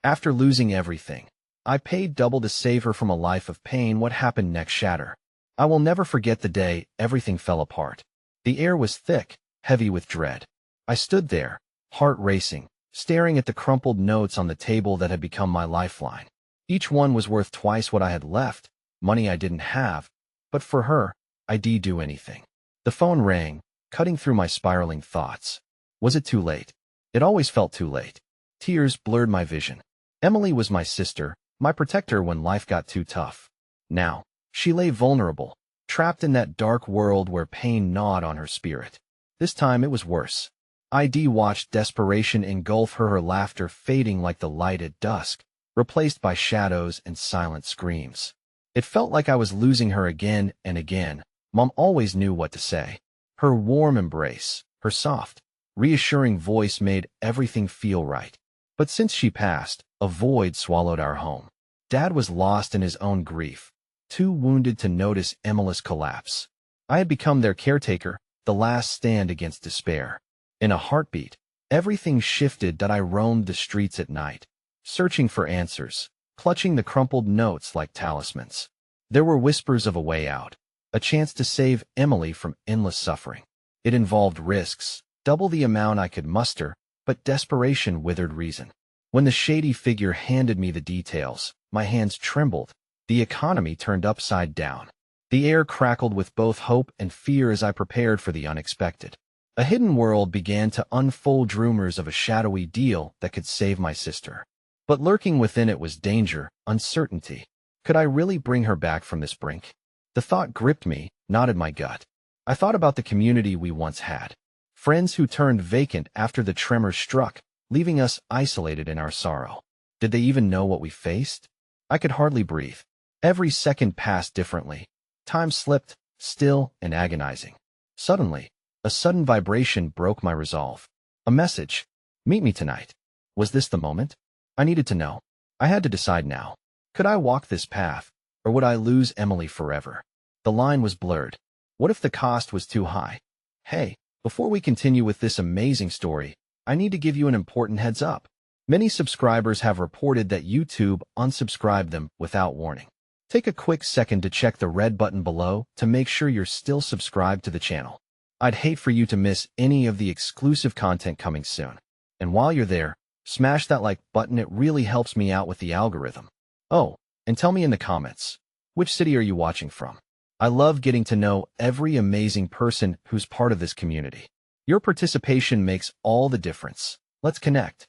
After losing everything, I paid double to save her from a life of pain. What happened next, Shatter? I will never forget the day everything fell apart. The air was thick, heavy with dread. I stood there, heart racing, staring at the crumpled notes on the table that had become my lifeline. Each one was worth twice what I had left, money I didn't have, but for her, I'd do anything. The phone rang, cutting through my spiraling thoughts. Was it too late? It always felt too late. Tears blurred my vision. Emily was my sister, my protector when life got too tough. Now, she lay vulnerable, trapped in that dark world where pain gnawed on her spirit. This time it was worse. I watched desperation engulf her, her laughter fading like the light at dusk, replaced by shadows and silent screams. It felt like I was losing her again and again. Mom always knew what to say. Her warm embrace, her soft, reassuring voice made everything feel right. But since she passed, a void swallowed our home. Dad was lost in his own grief, too wounded to notice Emily's collapse. I had become their caretaker, the last stand against despair. In a heartbeat, everything shifted. That I roamed the streets at night, searching for answers, clutching the crumpled notes like talismans. There were whispers of a way out, a chance to save Emily from endless suffering. It involved risks, double the amount I could muster, but desperation withered reason. When the shady figure handed me the details, my hands trembled. The economy turned upside down. The air crackled with both hope and fear as I prepared for the unexpected. A hidden world began to unfold, rumors of a shadowy deal that could save my sister. But lurking within it was danger, uncertainty. Could I really bring her back from this brink? The thought gripped me, knotted my gut. I thought about the community we once had. Friends who turned vacant after the tremor struck, leaving us isolated in our sorrow. Did they even know what we faced? I could hardly breathe. Every second passed differently. Time slipped, still and agonizing. Suddenly, a sudden vibration broke my resolve. A message. Meet me tonight. Was this the moment? I needed to know. I had to decide now. Could I walk this path, or would I lose Emily forever? The line was blurred. What if the cost was too high? Hey, before we continue with this amazing story, I need to give you an important heads up. Many subscribers have reported that YouTube unsubscribed them without warning. Take a quick second to check the red button below to make sure you're still subscribed to the channel. I'd hate for you to miss any of the exclusive content coming soon. And while you're there, smash that like button. It really helps me out with the algorithm. Oh, and tell me in the comments, which city are you watching from? I love getting to know every amazing person who's part of this community. Your participation makes all the difference. Let's connect.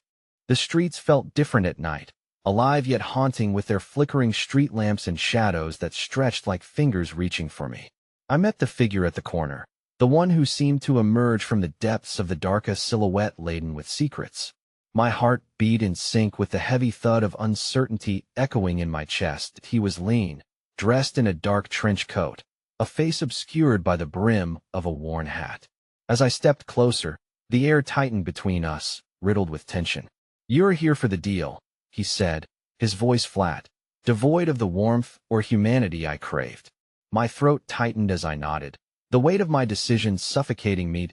The streets felt different at night, alive yet haunting with their flickering street lamps and shadows that stretched like fingers reaching for me. I met the figure at the corner, the one who seemed to emerge from the depths of the dark, a silhouette laden with secrets. My heart beat in sync with the heavy thud of uncertainty echoing in my chest. He was lean, dressed in a dark trench coat, a face obscured by the brim of a worn hat. As I stepped closer, the air tightened between us, riddled with tension. "You're here for the deal," he said, his voice flat, devoid of the warmth or humanity I craved. My throat tightened as I nodded, the weight of my decision suffocating me.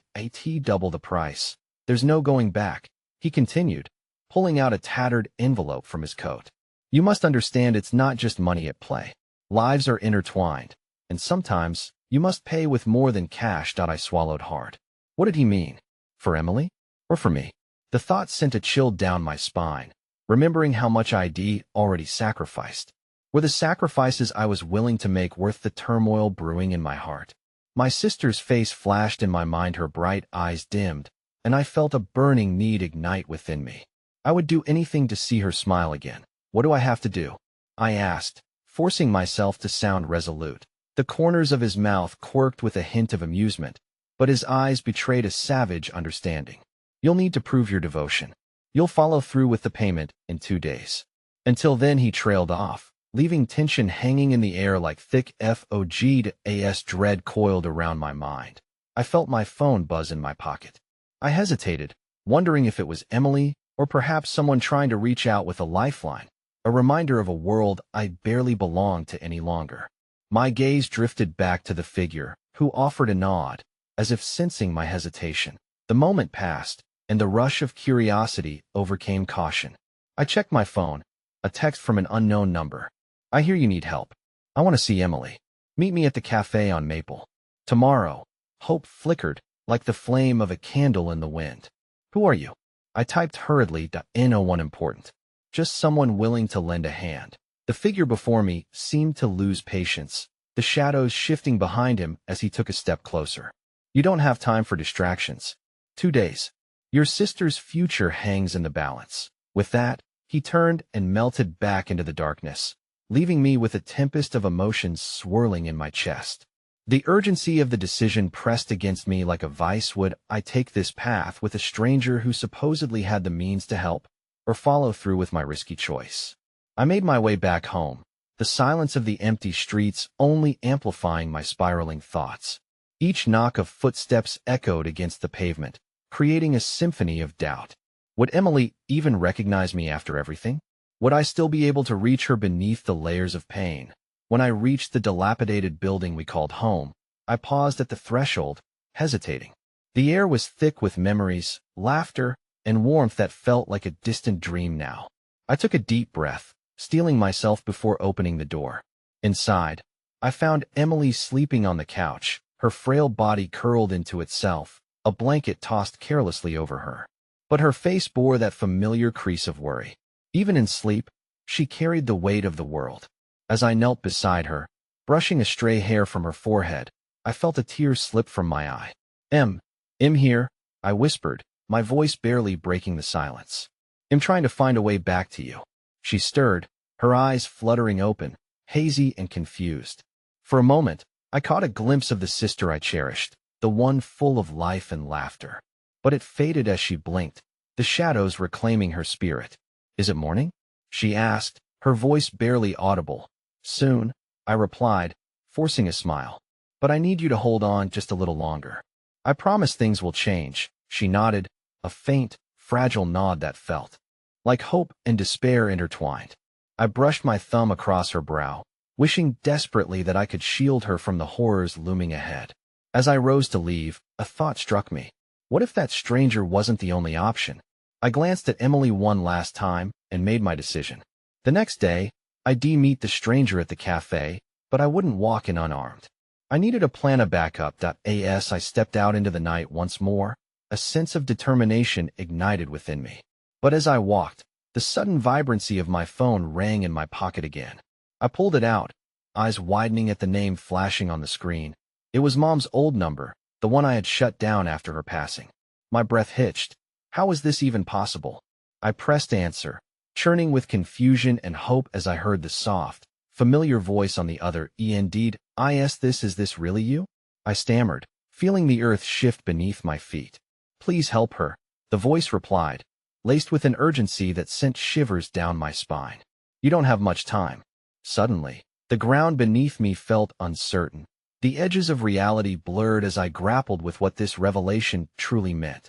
Double the price. There's no going back, he continued, pulling out a tattered envelope from his coat. "You must understand it's not just money at play. Lives are intertwined, and sometimes you must pay with more than cash." I swallowed hard. What did he mean? For Emily? Or for me? The thought sent a chill down my spine, remembering how much I'd already sacrificed. Were the sacrifices I was willing to make worth the turmoil brewing in my heart? My sister's face flashed in my mind, her bright eyes dimmed, and I felt a burning need ignite within me. I would do anything to see her smile again. "What do I have to do?" I asked, forcing myself to sound resolute. The corners of his mouth quirked with a hint of amusement, but his eyes betrayed a savage understanding. "You'll need to prove your devotion. You'll follow through with the payment in 2 days." Until then, he trailed off, leaving tension hanging in the air like thick fog. Dread coiled around my mind. I felt my phone buzz in my pocket. I hesitated, wondering if it was Emily or perhaps someone trying to reach out with a lifeline, a reminder of a world I barely belonged to any longer. My gaze drifted back to the figure, who offered a nod, as if sensing my hesitation. The moment passed, and the rush of curiosity overcame caution. I checked my phone. A text from an unknown number. I hear you need help. I want to see Emily. Meet me at the cafe on Maple. Tomorrow. Hope flickered, like the flame of a candle in the wind. Who are you? I typed hurriedly. No one important. Just someone willing to lend a hand. The figure before me seemed to lose patience, the shadows shifting behind him as he took a step closer. You don't have time for distractions. 2 days. Your sister's future hangs in the balance. With that, he turned and melted back into the darkness, leaving me with a tempest of emotions swirling in my chest. The urgency of the decision pressed against me like a vice. Would I take this path with a stranger who supposedly had the means to help, or follow through with my risky choice? I made my way back home, the silence of the empty streets only amplifying my spiraling thoughts. Each knock of footsteps echoed against the pavement, creating a symphony of doubt. Would Emily even recognize me after everything? Would I still be able to reach her beneath the layers of pain? When I reached the dilapidated building we called home, I paused at the threshold, hesitating. The air was thick with memories, laughter, and warmth that felt like a distant dream now. I took a deep breath, steeling myself before opening the door. Inside, I found Emily sleeping on the couch, her frail body curled into itself, a blanket tossed carelessly over her. But her face bore that familiar crease of worry. Even in sleep, she carried the weight of the world. As I knelt beside her, brushing a stray hair from her forehead, I felt a tear slip from my eye. Em here, I whispered, my voice barely breaking the silence. I'm trying to find a way back to you. She stirred, her eyes fluttering open, hazy and confused. For a moment, I caught a glimpse of the sister I cherished, the one full of life and laughter. But it faded as she blinked, the shadows reclaiming her spirit. Is it morning? She asked, her voice barely audible. Soon, I replied, forcing a smile. But I need you to hold on just a little longer. I promise things will change. She nodded, a faint, fragile nod that felt like hope and despair intertwined. I brushed my thumb across her brow, wishing desperately that I could shield her from the horrors looming ahead. As I rose to leave, a thought struck me. What if that stranger wasn't the only option? I glanced at Emily one last time and made my decision. The next day, I'd meet the stranger at the cafe, but I wouldn't walk in unarmed. I needed a plan of backup. As I stepped out into the night once more, a sense of determination ignited within me. But as I walked, the sudden vibrancy of my phone rang in my pocket again. I pulled it out, eyes widening at the name flashing on the screen. It was Mom's old number, the one I had shut down after her passing. My breath hitched. How was this even possible? I pressed answer, churning with confusion and hope as I heard the soft, familiar voice on the other. Indeed, is this really you? I stammered, feeling the earth shift beneath my feet. Please help her, the voice replied, laced with an urgency that sent shivers down my spine. You don't have much time. Suddenly, the ground beneath me felt uncertain. The edges of reality blurred as I grappled with what this revelation truly meant.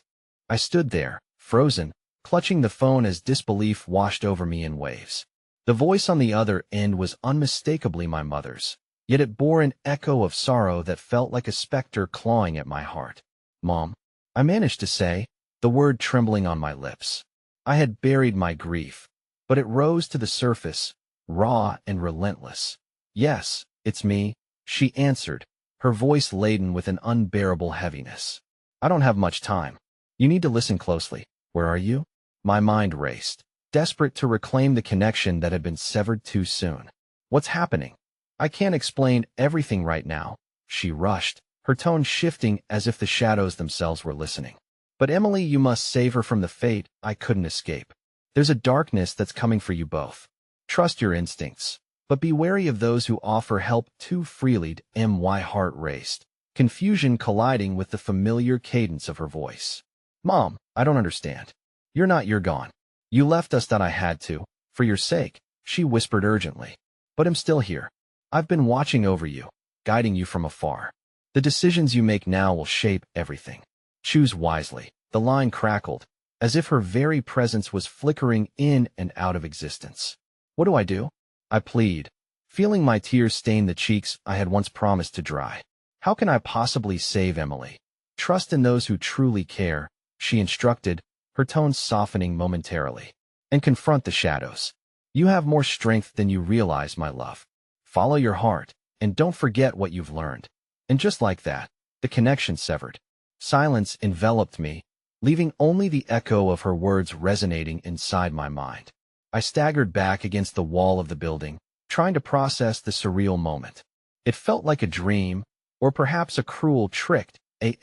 I stood there, frozen, clutching the phone as disbelief washed over me in waves. The voice on the other end was unmistakably my mother's, yet it bore an echo of sorrow that felt like a specter clawing at my heart. Mom, I managed to say, the word trembling on my lips. I had buried my grief, but it rose to the surface, raw and relentless. Yes, it's me, she answered, her voice laden with an unbearable heaviness. I don't have much time. You need to listen closely. Where are you? My mind raced, desperate to reclaim the connection that had been severed too soon. What's happening? I can't explain everything right now, she rushed, her tone shifting as if the shadows themselves were listening. But Emily, you must save her from the fate I couldn't escape. There's a darkness that's coming for you both. Trust your instincts, but be wary of those who offer help too freely. My heart raced, confusion colliding with the familiar cadence of her voice. Mom, I don't understand. You're gone. You left us. That I had to, for your sake, she whispered urgently. But I'm still here. I've been watching over you, guiding you from afar. The decisions you make now will shape everything. Choose wisely. The line crackled, as if her very presence was flickering in and out of existence. What do I do? I plead, feeling my tears stain the cheeks I had once promised to dry. How can I possibly save Emily? Trust in those who truly care, she instructed, her tone softening momentarily. and confront the shadows. You have more strength than you realize, my love. Follow your heart, and don't forget what you've learned. And just like that, the connection severed. Silence enveloped me, leaving only the echo of her words resonating inside my mind. I staggered back against the wall of the building, trying to process the surreal moment. It felt like a dream, or perhaps a cruel trick,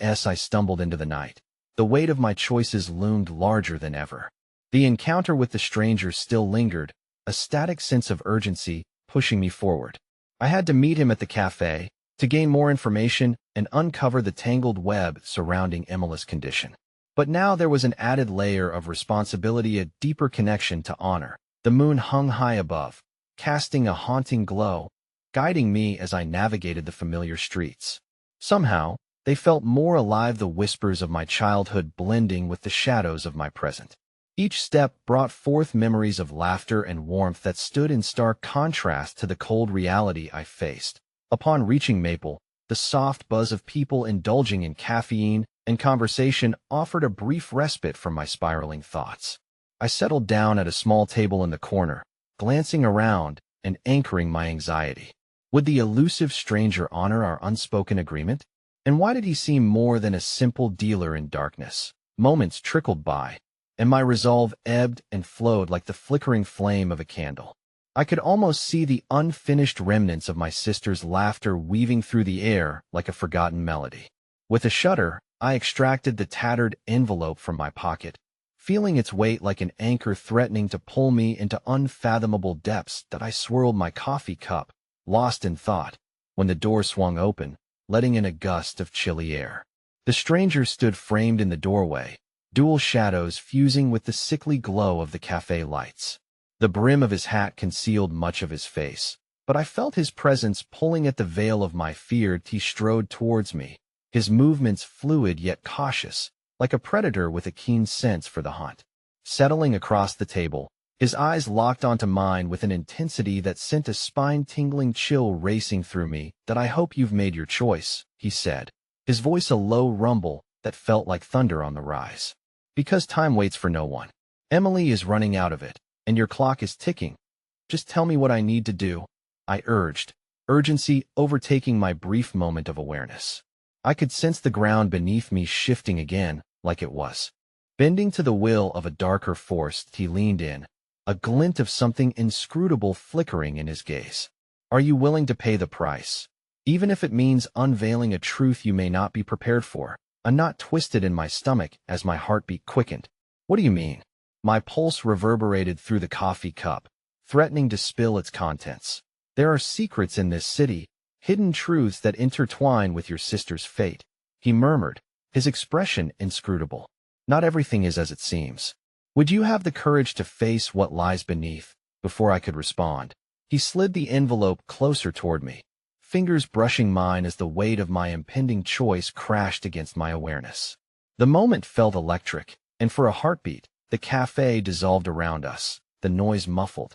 as I stumbled into the night. The weight of my choices loomed larger than ever. The encounter with the stranger still lingered, a static sense of urgency pushing me forward. I had to meet him at the cafe, to gain more information and uncover the tangled web surrounding Emily's condition. But now there was an added layer of responsibility, a deeper connection to honor. The moon hung high above, casting a haunting glow, guiding me as I navigated the familiar streets. Somehow, they felt more alive, the whispers of my childhood blending with the shadows of my present. Each step brought forth memories of laughter and warmth that stood in stark contrast to the cold reality I faced. Upon reaching Maple, the soft buzz of people indulging in caffeine and conversation offered a brief respite from my spiraling thoughts. I settled down at a small table in the corner, glancing around and anchoring my anxiety. Would the elusive stranger honor our unspoken agreement? And why did he seem more than a simple dealer in darkness? Moments trickled by, and my resolve ebbed and flowed like the flickering flame of a candle. I could almost see the unfinished remnants of my sister's laughter weaving through the air like a forgotten melody. With a shudder, I extracted the tattered envelope from my pocket, feeling its weight like an anchor threatening to pull me into unfathomable depths. That I swirled my coffee cup, lost in thought, when the door swung open, letting in a gust of chilly air. The stranger stood framed in the doorway, dual shadows fusing with the sickly glow of the cafe lights. The brim of his hat concealed much of his face, but I felt his presence pulling at the veil of my fear. He strode towards me, his movements fluid yet cautious, like a predator with a keen sense for the hunt. Settling across the table, his eyes locked onto mine with an intensity that sent a spine-tingling chill racing through me. "That I hope you've made your choice," he said, his voice a low rumble that felt like thunder on the rise. "Because time waits for no one. Emily is running out of it, and your clock is ticking. Just tell me what I need to do," I urged, urgency overtaking my brief moment of awareness. I could sense the ground beneath me shifting again, like it was bending to the will of a darker force. He leaned in, a glint of something inscrutable flickering in his gaze. "Are you willing to pay the price? Even if it means unveiling a truth you may not be prepared for?" A knot twisted in my stomach as my heartbeat quickened. "What do you mean?" My pulse reverberated through the coffee cup, threatening to spill its contents. "There are secrets in this city, hidden truths that intertwine with your sister's fate," he murmured, his expression inscrutable. "Not everything is as it seems. Would you have the courage to face what lies beneath?" Before I could respond, he slid the envelope closer toward me, fingers brushing mine as the weight of my impending choice crashed against my awareness. The moment felt electric, and for a heartbeat, the cafe dissolved around us, the noise muffled.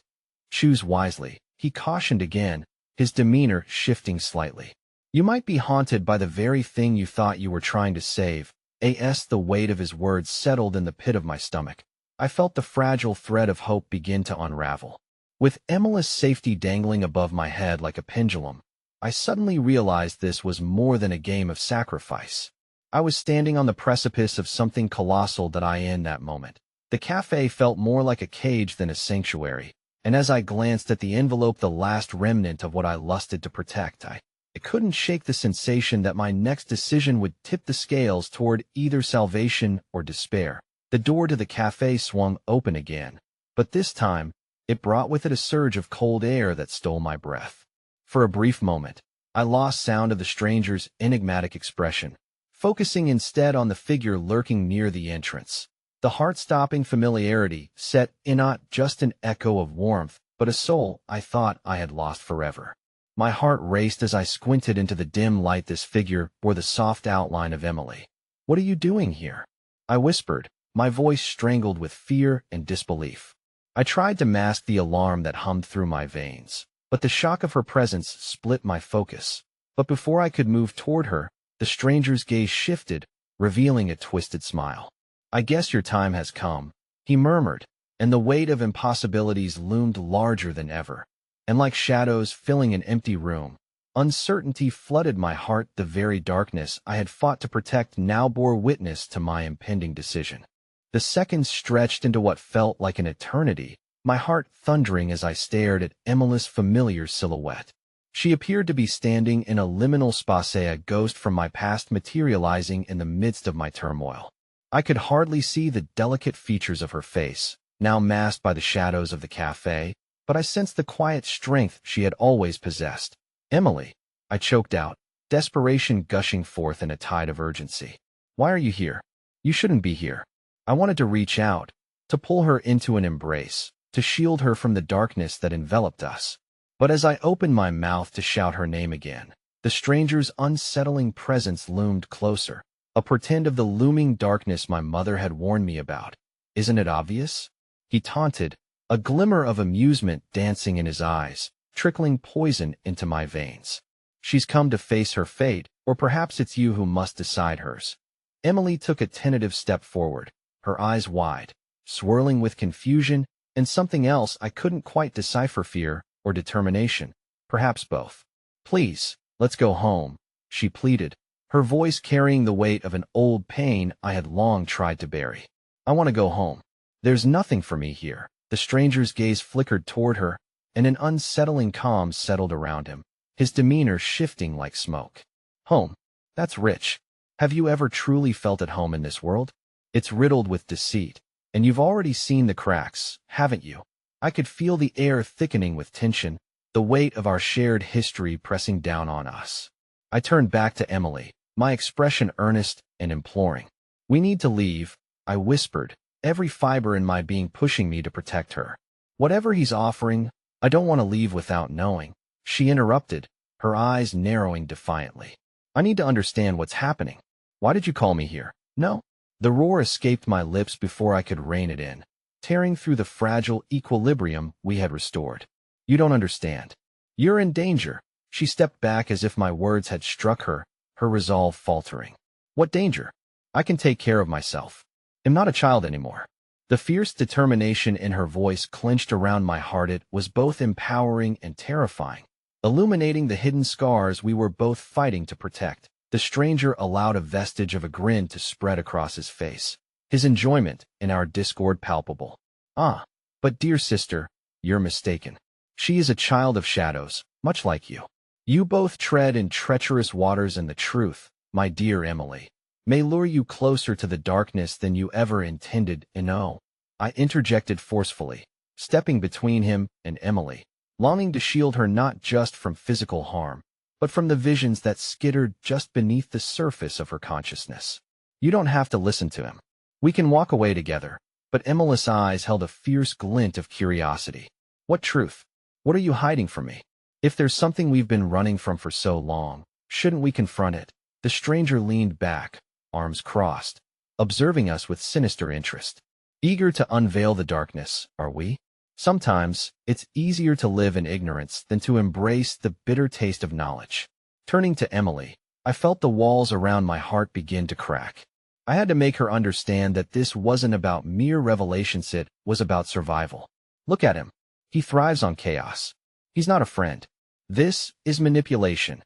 "Choose wisely," he cautioned again, his demeanor shifting slightly. "You might be haunted by the very thing you thought you were trying to save." The weight of his words settled in the pit of my stomach. I felt the fragile thread of hope begin to unravel. With Emily's safety dangling above my head like a pendulum, I suddenly realized this was more than a game of sacrifice. I was standing on the precipice of something colossal. In that moment, the cafe felt more like a cage than a sanctuary, and as I glanced at the envelope, the last remnant of what I lusted to protect, I couldn't shake the sensation that my next decision would tip the scales toward either salvation or despair. The door to the cafe swung open again, but this time, it brought with it a surge of cold air that stole my breath. For a brief moment, I lost sound of the stranger's enigmatic expression, focusing instead on the figure lurking near the entrance. The heart-stopping familiarity set in not just an echo of warmth, but a soul I thought I had lost forever. My heart raced as I squinted into the dim light. This figure bore the soft outline of Emily. "What are you doing here?" I whispered, my voice strangled with fear and disbelief. I tried to mask the alarm that hummed through my veins, but the shock of her presence split my focus. But before I could move toward her, the stranger's gaze shifted, revealing a twisted smile. "I guess your time has come," he murmured, and the weight of impossibilities loomed larger than ever. And like shadows filling an empty room, uncertainty flooded my heart. The very darkness I had fought to protect now bore witness to my impending decision. The seconds stretched into what felt like an eternity, my heart thundering as I stared at Emily's familiar silhouette. She appeared to be standing in a liminal space, a ghost from my past materializing in the midst of my turmoil. I could hardly see the delicate features of her face, now masked by the shadows of the cafe, but I sensed the quiet strength she had always possessed. "Emily," I choked out, desperation gushing forth in a tide of urgency. "Why are you here? You shouldn't be here." I wanted to reach out, to pull her into an embrace, to shield her from the darkness that enveloped us. But as I opened my mouth to shout her name again, the stranger's unsettling presence loomed closer, a portent of the looming darkness my mother had warned me about. "Isn't it obvious?" he taunted, a glimmer of amusement dancing in his eyes, trickling poison into my veins. "She's come to face her fate, or perhaps it's you who must decide hers." Emily took a tentative step forward, her eyes wide, swirling with confusion and something else I couldn't quite decipher, fear or determination, perhaps both. "Please, let's go home," she pleaded, her voice carrying the weight of an old pain I had long tried to bury. "I want to go home. There's nothing for me here." The stranger's gaze flickered toward her, and an unsettling calm settled around him, his demeanor shifting like smoke. "Home? That's rich. Have you ever truly felt at home in this world? It's riddled with deceit, and you've already seen the cracks, haven't you?" I could feel the air thickening with tension, the weight of our shared history pressing down on us. I turned back to Emily, my expression earnest and imploring. "We need to leave," I whispered, every fiber in my being pushing me to protect her. "Whatever he's offering, I don't want to leave without knowing," she interrupted, her eyes narrowing defiantly. "I need to understand what's happening. Why did you call me here?" "No." The roar escaped my lips before I could rein it in, tearing through the fragile equilibrium we had restored. "You don't understand. You're in danger." She stepped back as if my words had struck her, her resolve faltering. "What danger? I can take care of myself. I'm not a child anymore." The fierce determination in her voice clenched around my heart. It was both empowering and terrifying, illuminating the hidden scars we were both fighting to protect. The stranger allowed a vestige of a grin to spread across his face, his enjoyment in our discord palpable. "Ah, but dear sister, you're mistaken. She is a child of shadows, much like you. You both tread in treacherous waters, and the truth, my dear Emily, may lure you closer to the darkness than you ever intended." "And oh," I interjected forcefully, stepping between him and Emily, longing to shield her not just from physical harm, but from the visions that skittered just beneath the surface of her consciousness. "You don't have to listen to him. We can walk away together." But Emily's eyes held a fierce glint of curiosity. "What truth? What are you hiding from me? If there's something we've been running from for so long, shouldn't we confront it?" The stranger leaned back, arms crossed, observing us with sinister interest. "Eager to unveil the darkness, are we? Sometimes, it's easier to live in ignorance than to embrace the bitter taste of knowledge." Turning to Emily, I felt the walls around my heart begin to crack. I had to make her understand that this wasn't about mere revelations, it was about survival. "Look at him. He thrives on chaos. He's not a friend. This is manipulation."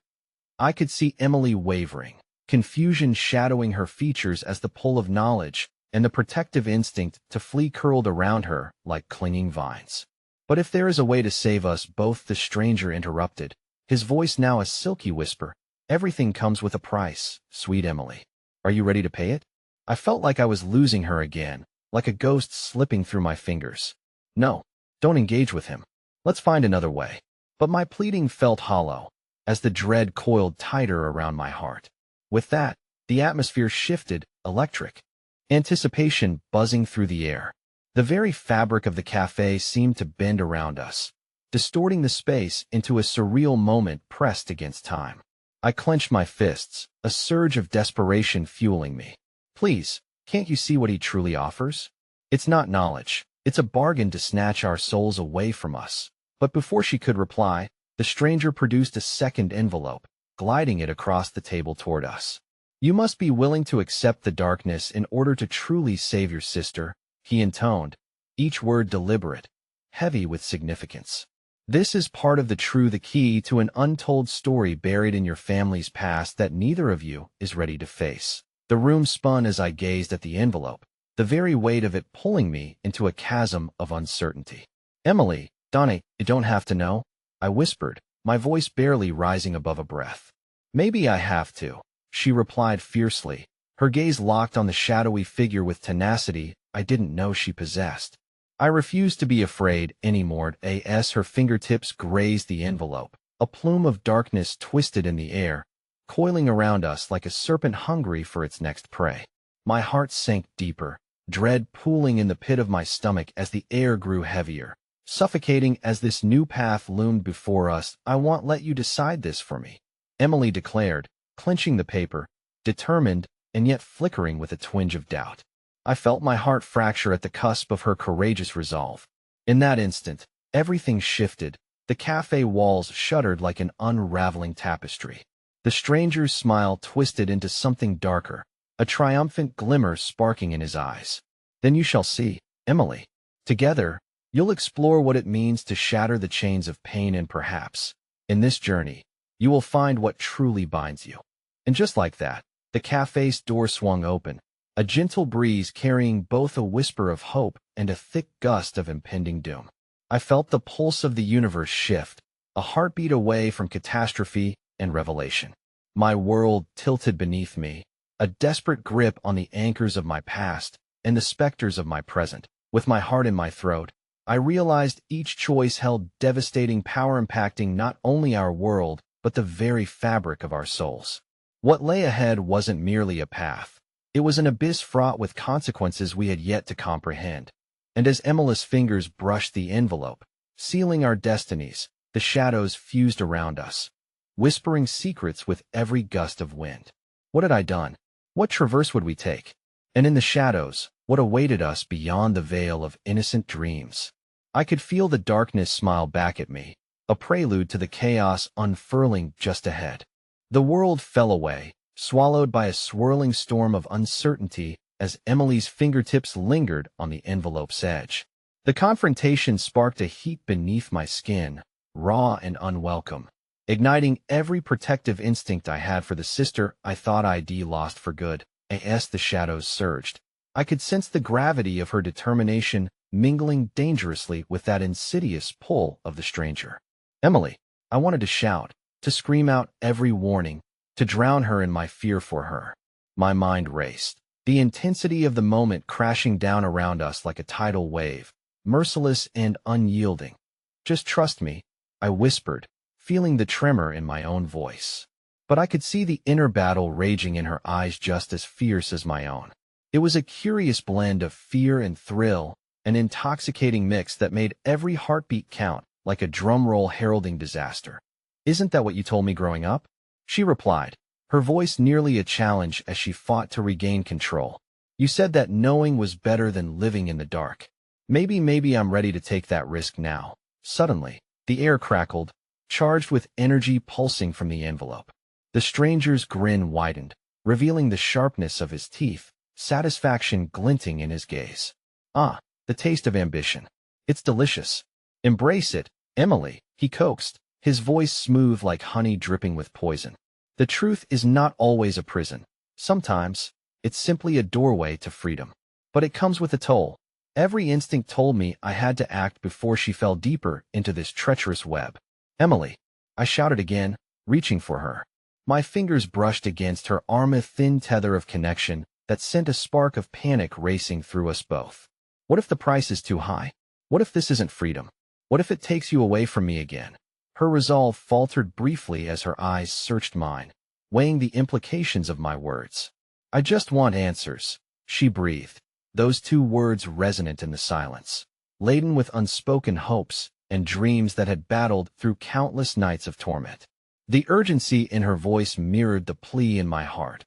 I could see Emily wavering, confusion shadowing her features as the pull of knowledge and the protective instinct to flee curled around her like clinging vines. "But if there is a way to save us both," the stranger interrupted, his voice now a silky whisper, "everything comes with a price, sweet Emily. Are you ready to pay it?" I felt like I was losing her again, like a ghost slipping through my fingers. "No, don't engage with him. Let's find another way." But my pleading felt hollow, as the dread coiled tighter around my heart. With that, the atmosphere shifted, electric. Anticipation buzzing through the air. The very fabric of the cafe seemed to bend around us, distorting the space into a surreal moment pressed against time. I clenched my fists, a surge of desperation fueling me. "Please, can't you see what he truly offers? It's not knowledge. It's a bargain to snatch our souls away from us." But before she could reply, the stranger produced a second envelope, gliding it across the table toward us. "You must be willing to accept the darkness in order to truly save your sister," he intoned, each word deliberate, heavy with significance. This is part of the key to an untold story buried in your family's past that neither of you is ready to face. The room spun as I gazed at the envelope, the very weight of it pulling me into a chasm of uncertainty. Emily, Donnie, you don't have to know, I whispered, my voice barely rising above a breath. Maybe I have to, she replied fiercely, her gaze locked on the shadowy figure with tenacity I didn't know she possessed. I refused to be afraid anymore as her fingertips grazed the envelope. A plume of darkness twisted in the air, coiling around us like a serpent hungry for its next prey. My heart sank deeper, dread pooling in the pit of my stomach as the air grew heavier, suffocating as this new path loomed before us. I won't let you decide this for me, Emily declared, clenching the paper, determined and yet flickering with a twinge of doubt. I felt my heart fracture at the cusp of her courageous resolve. In that instant, everything shifted. The cafe walls shuddered like an unraveling tapestry. The stranger's smile twisted into something darker, a triumphant glimmer sparking in his eyes. Then you shall see, Emily. Together, you'll explore what it means to shatter the chains of pain, and perhaps, in this journey, you will find what truly binds you. And just like that, the cafe's door swung open, a gentle breeze carrying both a whisper of hope and a thick gust of impending doom. I felt the pulse of the universe shift, a heartbeat away from catastrophe and revelation. My world tilted beneath me, a desperate grip on the anchors of my past and the specters of my present. With my heart in my throat, I realized each choice held devastating power, impacting not only our world, but the very fabric of our souls. What lay ahead wasn't merely a path. It was an abyss fraught with consequences we had yet to comprehend. And as Emily's fingers brushed the envelope, sealing our destinies, the shadows fused around us, whispering secrets with every gust of wind. What had I done? What traverse would we take? And in the shadows, what awaited us beyond the veil of innocent dreams? I could feel the darkness smile back at me, a prelude to the chaos unfurling just ahead. The world fell away, swallowed by a swirling storm of uncertainty as Emily's fingertips lingered on the envelope's edge. The confrontation sparked a heat beneath my skin, raw and unwelcome, igniting every protective instinct I had for the sister I thought I'd lost for good. As the shadows surged, I could sense the gravity of her determination mingling dangerously with that insidious pull of the stranger. Emily, I wanted to shout, to scream out every warning, to drown her in my fear for her. My mind raced, the intensity of the moment crashing down around us like a tidal wave, merciless and unyielding. Just trust me, I whispered, feeling the tremor in my own voice. But I could see the inner battle raging in her eyes just as fierce as my own. It was a curious blend of fear and thrill, an intoxicating mix that made every heartbeat count, like a drum roll heralding disaster. Isn't that what you told me growing up? She replied, her voice nearly a challenge as she fought to regain control. You said that knowing was better than living in the dark. Maybe I'm ready to take that risk now. Suddenly, the air crackled, charged with energy pulsing from the envelope. The stranger's grin widened, revealing the sharpness of his teeth, satisfaction glinting in his gaze. Ah, the taste of ambition. It's delicious. Embrace it, Emily, he coaxed, his voice smooth like honey dripping with poison. The truth is not always a prison. Sometimes, it's simply a doorway to freedom. But it comes with a toll. Every instinct told me I had to act before she fell deeper into this treacherous web. Emily, I shouted again, reaching for her. My fingers brushed against her arm, a thin tether of connection that sent a spark of panic racing through us both. What if the price is too high? What if this isn't freedom? What if it takes you away from me again? Her resolve faltered briefly as her eyes searched mine, weighing the implications of my words. I just want answers, she breathed, those two words resonant in the silence, laden with unspoken hopes and dreams that had battled through countless nights of torment. The urgency in her voice mirrored the plea in my heart.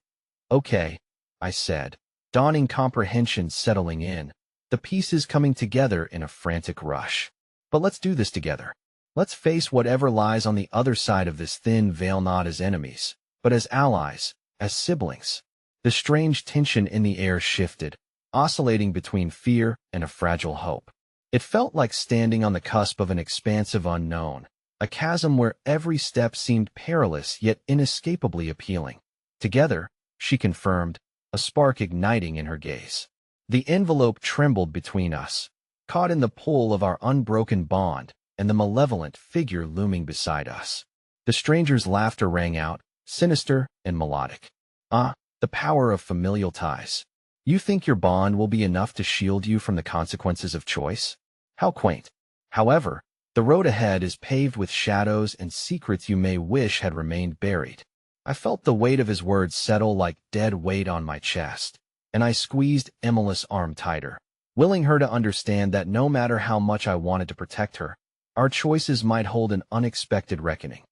Okay, I said, dawning comprehension settling in, the pieces coming together in a frantic rush. But let's do this together. Let's face whatever lies on the other side of this thin veil, not as enemies, but as allies, as siblings. The strange tension in the air shifted, oscillating between fear and a fragile hope. It felt like standing on the cusp of an expansive unknown, a chasm where every step seemed perilous yet inescapably appealing. Together, she confirmed, a spark igniting in her gaze. The envelope trembled between us, caught in the pull of our unbroken bond and the malevolent figure looming beside us. The stranger's laughter rang out, sinister and melodic. Ah, the power of familial ties. You think your bond will be enough to shield you from the consequences of choice? How quaint. However, the road ahead is paved with shadows and secrets you may wish had remained buried. I felt the weight of his words settle like dead weight on my chest, and I squeezed Emily's arm tighter, willing her to understand that no matter how much I wanted to protect her, our choices might hold an unexpected reckoning.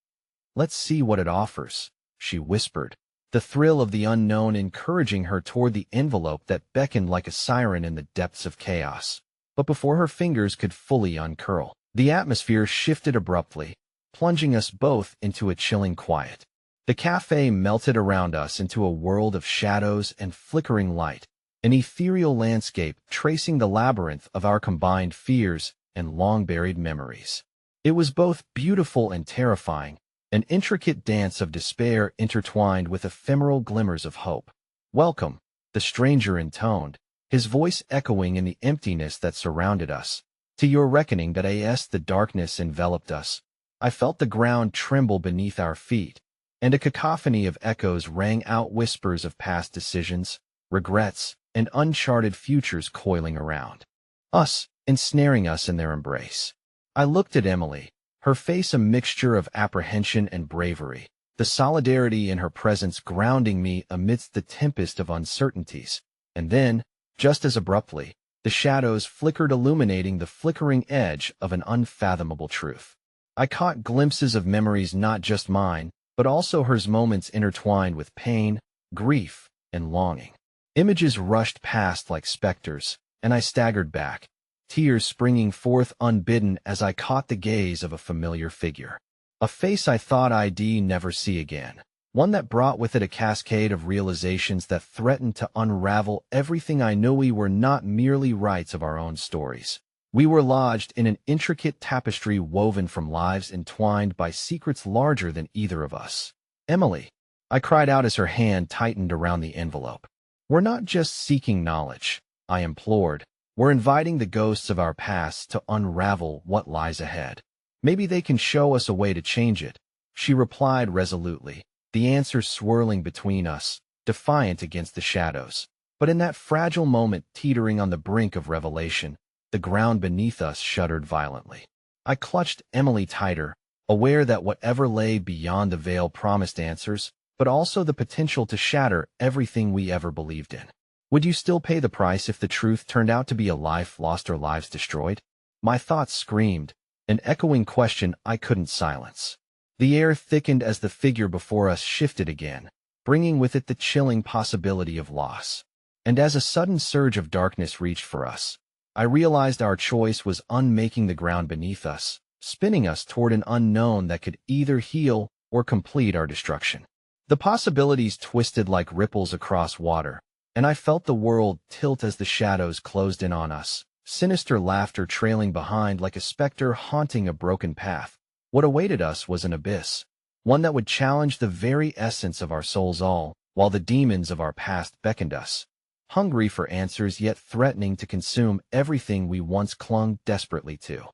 Let's see what it offers, she whispered, the thrill of the unknown encouraging her toward the envelope that beckoned like a siren in the depths of chaos. But before her fingers could fully uncurl, the atmosphere shifted abruptly, plunging us both into a chilling quiet. The cafe melted around us into a world of shadows and flickering light, an ethereal landscape tracing the labyrinth of our combined fears and long-buried memories. It was both beautiful and terrifying, an intricate dance of despair intertwined with ephemeral glimmers of hope. "Welcome," the stranger intoned, his voice echoing in the emptiness that surrounded us. "To your reckoning that as the darkness enveloped us, I felt the ground tremble beneath our feet, and a cacophony of echoes rang out whispers of past decisions, regrets, and uncharted futures coiling around us, ensnaring us in their embrace." I looked at Emily, her face a mixture of apprehension and bravery, the solidarity in her presence grounding me amidst the tempest of uncertainties. And then, just as abruptly, the shadows flickered, illuminating the flickering edge of an unfathomable truth. I caught glimpses of memories not just mine, but also hers, moments intertwined with pain, grief, and longing. Images rushed past like specters, and I staggered back, tears springing forth unbidden as I caught the gaze of a familiar figure. A face I thought I'd never see again, one that brought with it a cascade of realizations that threatened to unravel everything I knew. We were not merely writes of our own stories. We were lodged in an intricate tapestry woven from lives entwined by secrets larger than either of us. "Emily," I cried out as her hand tightened around the envelope. "We're not just seeking knowledge," I implored. "We're inviting the ghosts of our past to unravel what lies ahead. Maybe they can show us a way to change it," she replied resolutely, the answer swirling between us, defiant against the shadows. But in that fragile moment, teetering on the brink of revelation, the ground beneath us shuddered violently. I clutched Emily tighter, aware that whatever lay beyond the veil promised answers, but also the potential to shatter everything we ever believed in. "Would you still pay the price if the truth turned out to be a life lost or lives destroyed?" My thoughts screamed, an echoing question I couldn't silence. The air thickened as the figure before us shifted again, bringing with it the chilling possibility of loss. And as a sudden surge of darkness reached for us, I realized our choice was unmaking the ground beneath us, spinning us toward an unknown that could either heal or complete our destruction. The possibilities twisted like ripples across water, and I felt the world tilt as the shadows closed in on us, sinister laughter trailing behind like a specter haunting a broken path. What awaited us was an abyss, one that would challenge the very essence of our souls, all while the demons of our past beckoned us, hungry for answers yet threatening to consume everything we once clung desperately to.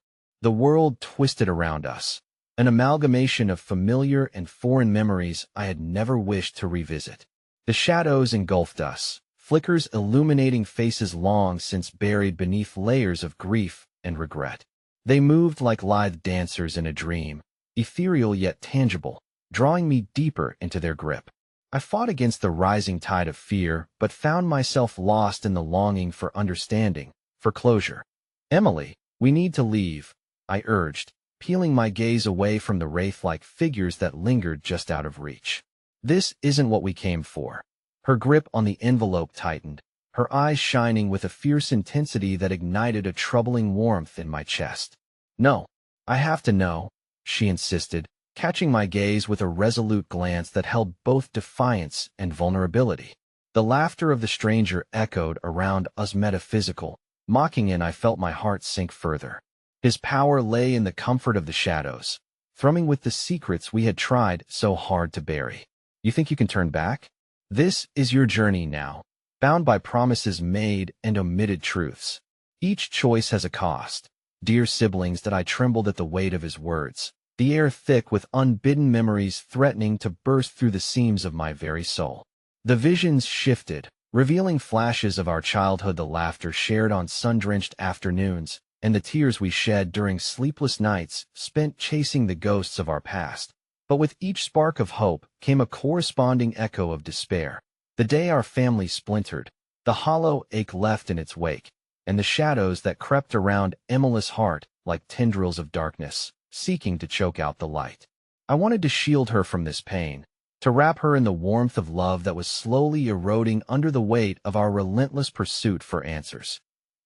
The world twisted around us, an amalgamation of familiar and foreign memories I had never wished to revisit. The shadows engulfed us, flickers illuminating faces long since buried beneath layers of grief and regret. They moved like lithe dancers in a dream, ethereal yet tangible, drawing me deeper into their grip. I fought against the rising tide of fear, but found myself lost in the longing for understanding, for closure. "Emily, we need to leave," I urged, peeling my gaze away from the wraith-like figures that lingered just out of reach. "This isn't what we came for." Her grip on the envelope tightened, her eyes shining with a fierce intensity that ignited a troubling warmth in my chest. "No, I have to know," she insisted, catching my gaze with a resolute glance that held both defiance and vulnerability. The laughter of the stranger echoed around us, metaphysical, Mocking in, I felt my heart sink further. His power lay in the comfort of the shadows, thrumming with the secrets we had tried so hard to bury. You think you can turn back? This is your journey now, bound by promises made and omitted truths. Each choice has a cost. Dear siblings, that I trembled at the weight of his words, the air thick with unbidden memories threatening to burst through the seams of my very soul. The visions shifted, revealing flashes of our childhood, the laughter shared on sun-drenched afternoons, and the tears we shed during sleepless nights spent chasing the ghosts of our past. But with each spark of hope came a corresponding echo of despair. The day our family splintered, the hollow ache left in its wake, and the shadows that crept around Emily's heart like tendrils of darkness, seeking to choke out the light. I wanted to shield her from this pain, to wrap her in the warmth of love that was slowly eroding under the weight of our relentless pursuit for answers.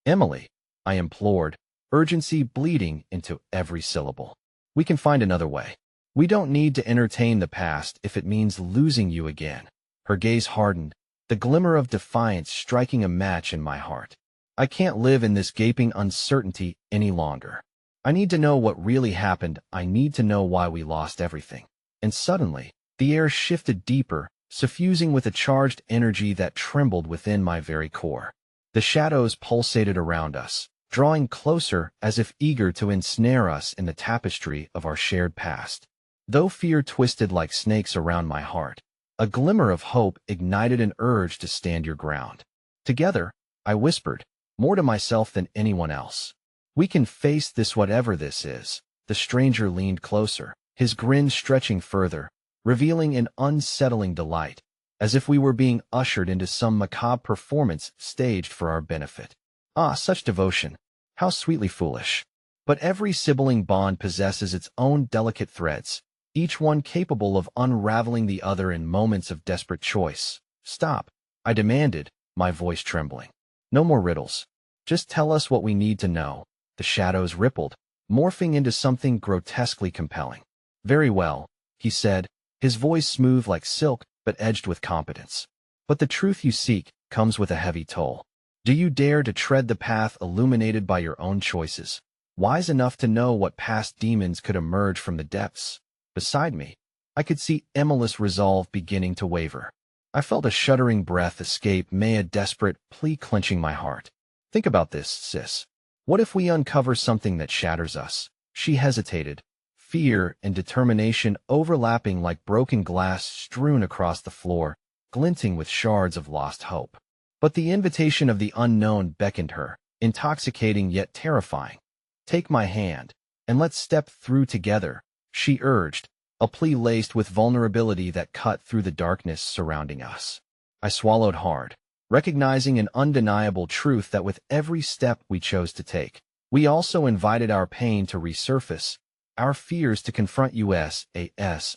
Emily, I implored, urgency bleeding into every syllable. We can find another way. We don't need to entertain the past if it means losing you again. Her gaze hardened, the glimmer of defiance striking a match in my heart. I can't live in this gaping uncertainty any longer. I need to know what really happened. I need to know why we lost everything. And suddenly, the air shifted deeper, suffusing with a charged energy that trembled within my very core. The shadows pulsated around us, drawing closer as if eager to ensnare us in the tapestry of our shared past. Though fear twisted like snakes around my heart, a glimmer of hope ignited an urge to stand your ground. Together, I whispered, more to myself than anyone else. We can face this, whatever this is. The stranger leaned closer, his grin stretching further, revealing an unsettling delight, as if we were being ushered into some macabre performance staged for our benefit. Ah, such devotion! How sweetly foolish! But every sibling bond possesses its own delicate threads, each one capable of unraveling the other in moments of desperate choice. Stop, I demanded, my voice trembling. No more riddles. Just tell us what we need to know. The shadows rippled, morphing into something grotesquely compelling. Very well, he said, his voice smooth like silk but edged with competence. But the truth you seek comes with a heavy toll. Do you dare to tread the path illuminated by your own choices, wise enough to know what past demons could emerge from the depths? Beside me, I could see Emily's resolve beginning to waver. I felt a shuddering breath escape, a desperate plea clenching my heart. Think about this, sis. What if we uncover something that shatters us? She hesitated, fear and determination overlapping like broken glass strewn across the floor, glinting with shards of lost hope. But the invitation of the unknown beckoned her, intoxicating yet terrifying. Take my hand, and let's step through together, she urged, a plea laced with vulnerability that cut through the darkness surrounding us. I swallowed hard, recognizing an undeniable truth that with every step we chose to take, we also invited our pain to resurface, our fears to confront us.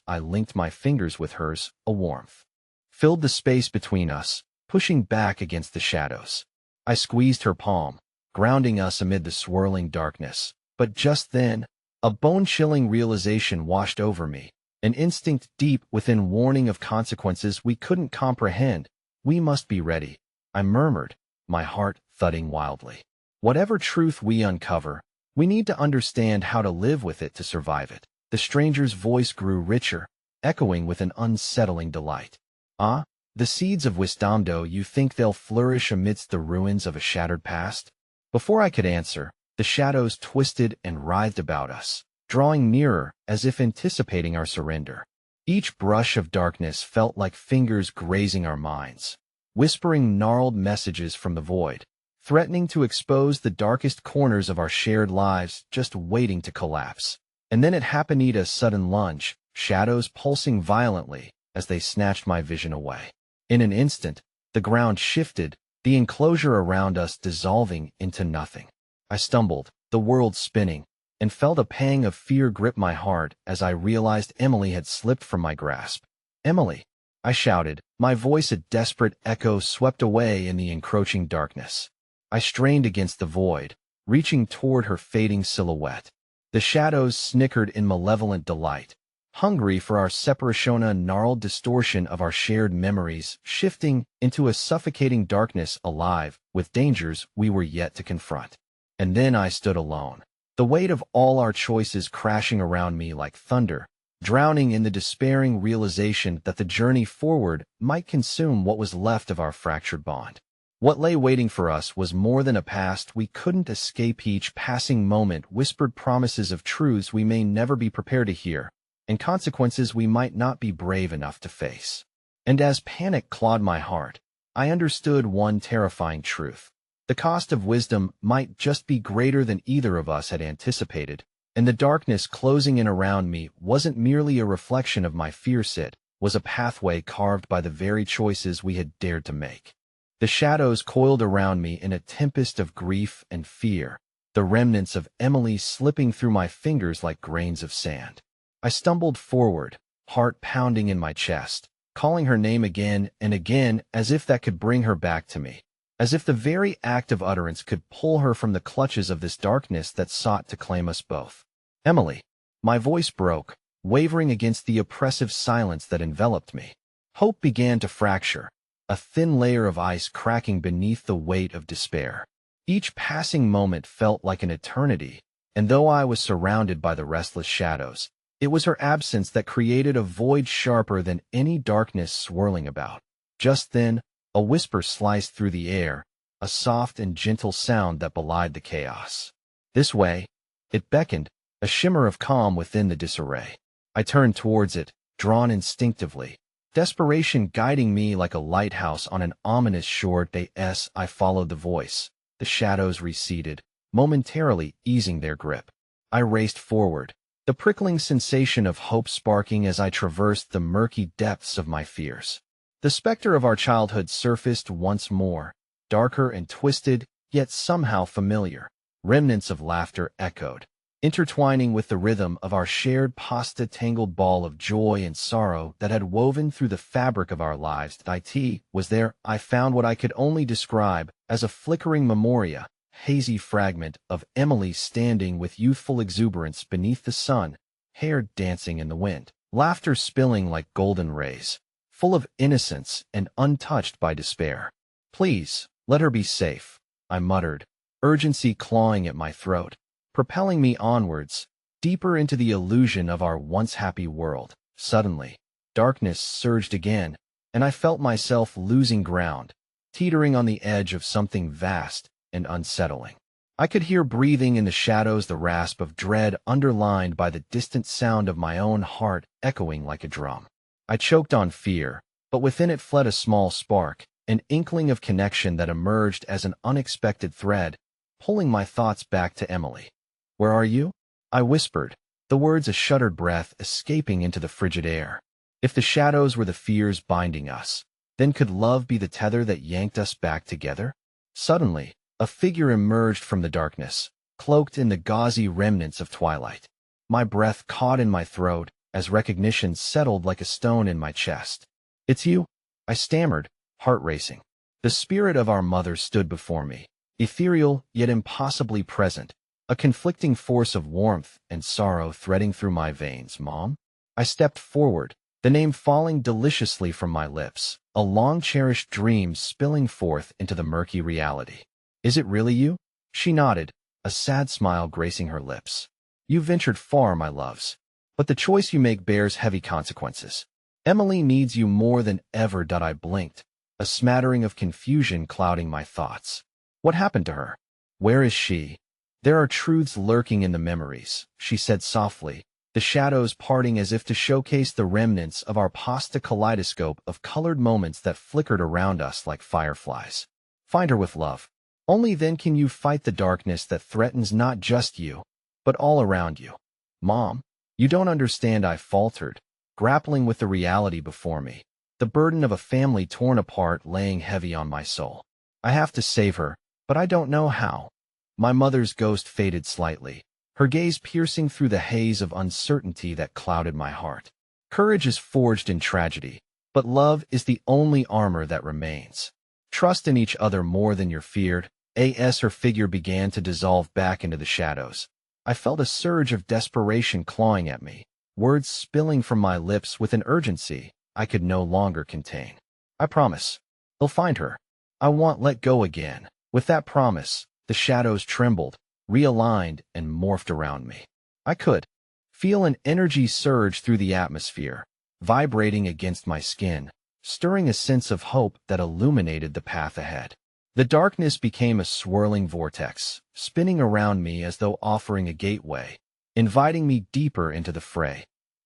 I linked my fingers with hers, a warmth filled the space between us, pushing back against the shadows. I squeezed her palm, grounding us amid the swirling darkness. But just then, a bone-chilling realization washed over me, an instinct deep within warning of consequences we couldn't comprehend. We must be ready, I murmured, my heart thudding wildly. Whatever truth we uncover, we need to understand how to live with it to survive it. The stranger's voice grew richer, echoing with an unsettling delight. Ah, the seeds of wisdom, do you think they'll flourish amidst the ruins of a shattered past? Before I could answer, the shadows twisted and writhed about us, drawing nearer as if anticipating our surrender. Each brush of darkness felt like fingers grazing our minds, whispering gnarled messages from the void, threatening to expose the darkest corners of our shared lives just waiting to collapse. And then it happened, a sudden lunge, shadows pulsing violently as they snatched my vision away. In an instant, the ground shifted, the enclosure around us dissolving into nothing. I stumbled, the world spinning, and felt a pang of fear grip my heart as I realized Emily had slipped from my grasp. Emily, I shouted, my voice a desperate echo swept away in the encroaching darkness. I strained against the void, reaching toward her fading silhouette. The shadows snickered in malevolent delight, hungry for our separation, a gnarled distortion of our shared memories, shifting into a suffocating darkness alive with dangers we were yet to confront. And then I stood alone, the weight of all our choices crashing around me like thunder, drowning in the despairing realization that the journey forward might consume what was left of our fractured bond. What lay waiting for us was more than a past we couldn't escape. Each passing moment whispered promises of truths we may never be prepared to hear, and consequences we might not be brave enough to face. And as panic clawed my heart, I understood one terrifying truth. The cost of wisdom might just be greater than either of us had anticipated, and the darkness closing in around me wasn't merely a reflection of my fears, it was a pathway carved by the very choices we had dared to make. The shadows coiled around me in a tempest of grief and fear, the remnants of Emily slipping through my fingers like grains of sand. I stumbled forward, heart pounding in my chest, calling her name again and again as if that could bring her back to me, as if the very act of utterance could pull her from the clutches of this darkness that sought to claim us both. Emily. My voice broke, wavering against the oppressive silence that enveloped me. Hope began to fracture, a thin layer of ice cracking beneath the weight of despair. Each passing moment felt like an eternity, and though I was surrounded by the restless shadows, it was her absence that created a void sharper than any darkness swirling about. Just then, a whisper sliced through the air, a soft and gentle sound that belied the chaos. This way, it beckoned, a shimmer of calm within the disarray. I turned towards it, drawn instinctively, desperation guiding me like a lighthouse on an ominous shore. I followed the voice. The shadows receded, momentarily easing their grip. I raced forward, the prickling sensation of hope sparking as I traversed the murky depths of my fears. The specter of our childhood surfaced once more, darker and twisted, yet somehow familiar. Remnants of laughter echoed, intertwining with the rhythm of our shared pasta-tangled ball of joy and sorrow that had woven through the fabric of our lives. It was there I found what I could only describe as a flickering memoria, hazy fragment of Emily standing with youthful exuberance beneath the sun, hair dancing in the wind, laughter spilling like golden rays, full of innocence and untouched by despair. Please, let her be safe, I muttered, urgency clawing at my throat, propelling me onwards, deeper into the illusion of our once happy world. Suddenly, darkness surged again, and I felt myself losing ground, teetering on the edge of something vast and unsettling. I could hear breathing in the shadows, the rasp of dread underlined by the distant sound of my own heart echoing like a drum. I choked on fear, but within it fled a small spark, an inkling of connection that emerged as an unexpected thread, pulling my thoughts back to Emily. "Where are you?" I whispered, the words a shuddered breath escaping into the frigid air. If the shadows were the fears binding us, then could love be the tether that yanked us back together? Suddenly, a figure emerged from the darkness, cloaked in the gauzy remnants of twilight. My breath caught in my throat as recognition settled like a stone in my chest. "It's you," I stammered, heart racing. The spirit of our mother stood before me, ethereal yet impossibly present, a conflicting force of warmth and sorrow threading through my veins. "Mom?" I stepped forward, the name falling deliciously from my lips, a long-cherished dream spilling forth into the murky reality. "Is it really you?" She nodded, a sad smile gracing her lips. "You ventured far, my loves, but the choice you make bears heavy consequences. Emily needs you more than ever." I blinked, a smattering of confusion clouding my thoughts. "What happened to her? Where is she?" "There are truths lurking in the memories," she said softly, the shadows parting as if to showcase the remnants of our pasta kaleidoscope of colored moments that flickered around us like fireflies. "Find her with love. Only then can you fight the darkness that threatens not just you, but all around you." "Mom, you don't understand," I faltered, grappling with the reality before me, the burden of a family torn apart laying heavy on my soul. "I have to save her, but I don't know how." My mother's ghost faded slightly, her gaze piercing through the haze of uncertainty that clouded my heart. "Courage is forged in tragedy, but love is the only armor that remains. Trust in each other more than you're feared." As her figure began to dissolve back into the shadows, I felt a surge of desperation clawing at me, words spilling from my lips with an urgency I could no longer contain. I promise. They'll find her. I won't let go again. With that promise, the shadows trembled, realigned, and morphed around me. I could feel an energy surge through the atmosphere, vibrating against my skin, stirring a sense of hope that illuminated the path ahead. The darkness became a swirling vortex, spinning around me as though offering a gateway, inviting me deeper into the fray.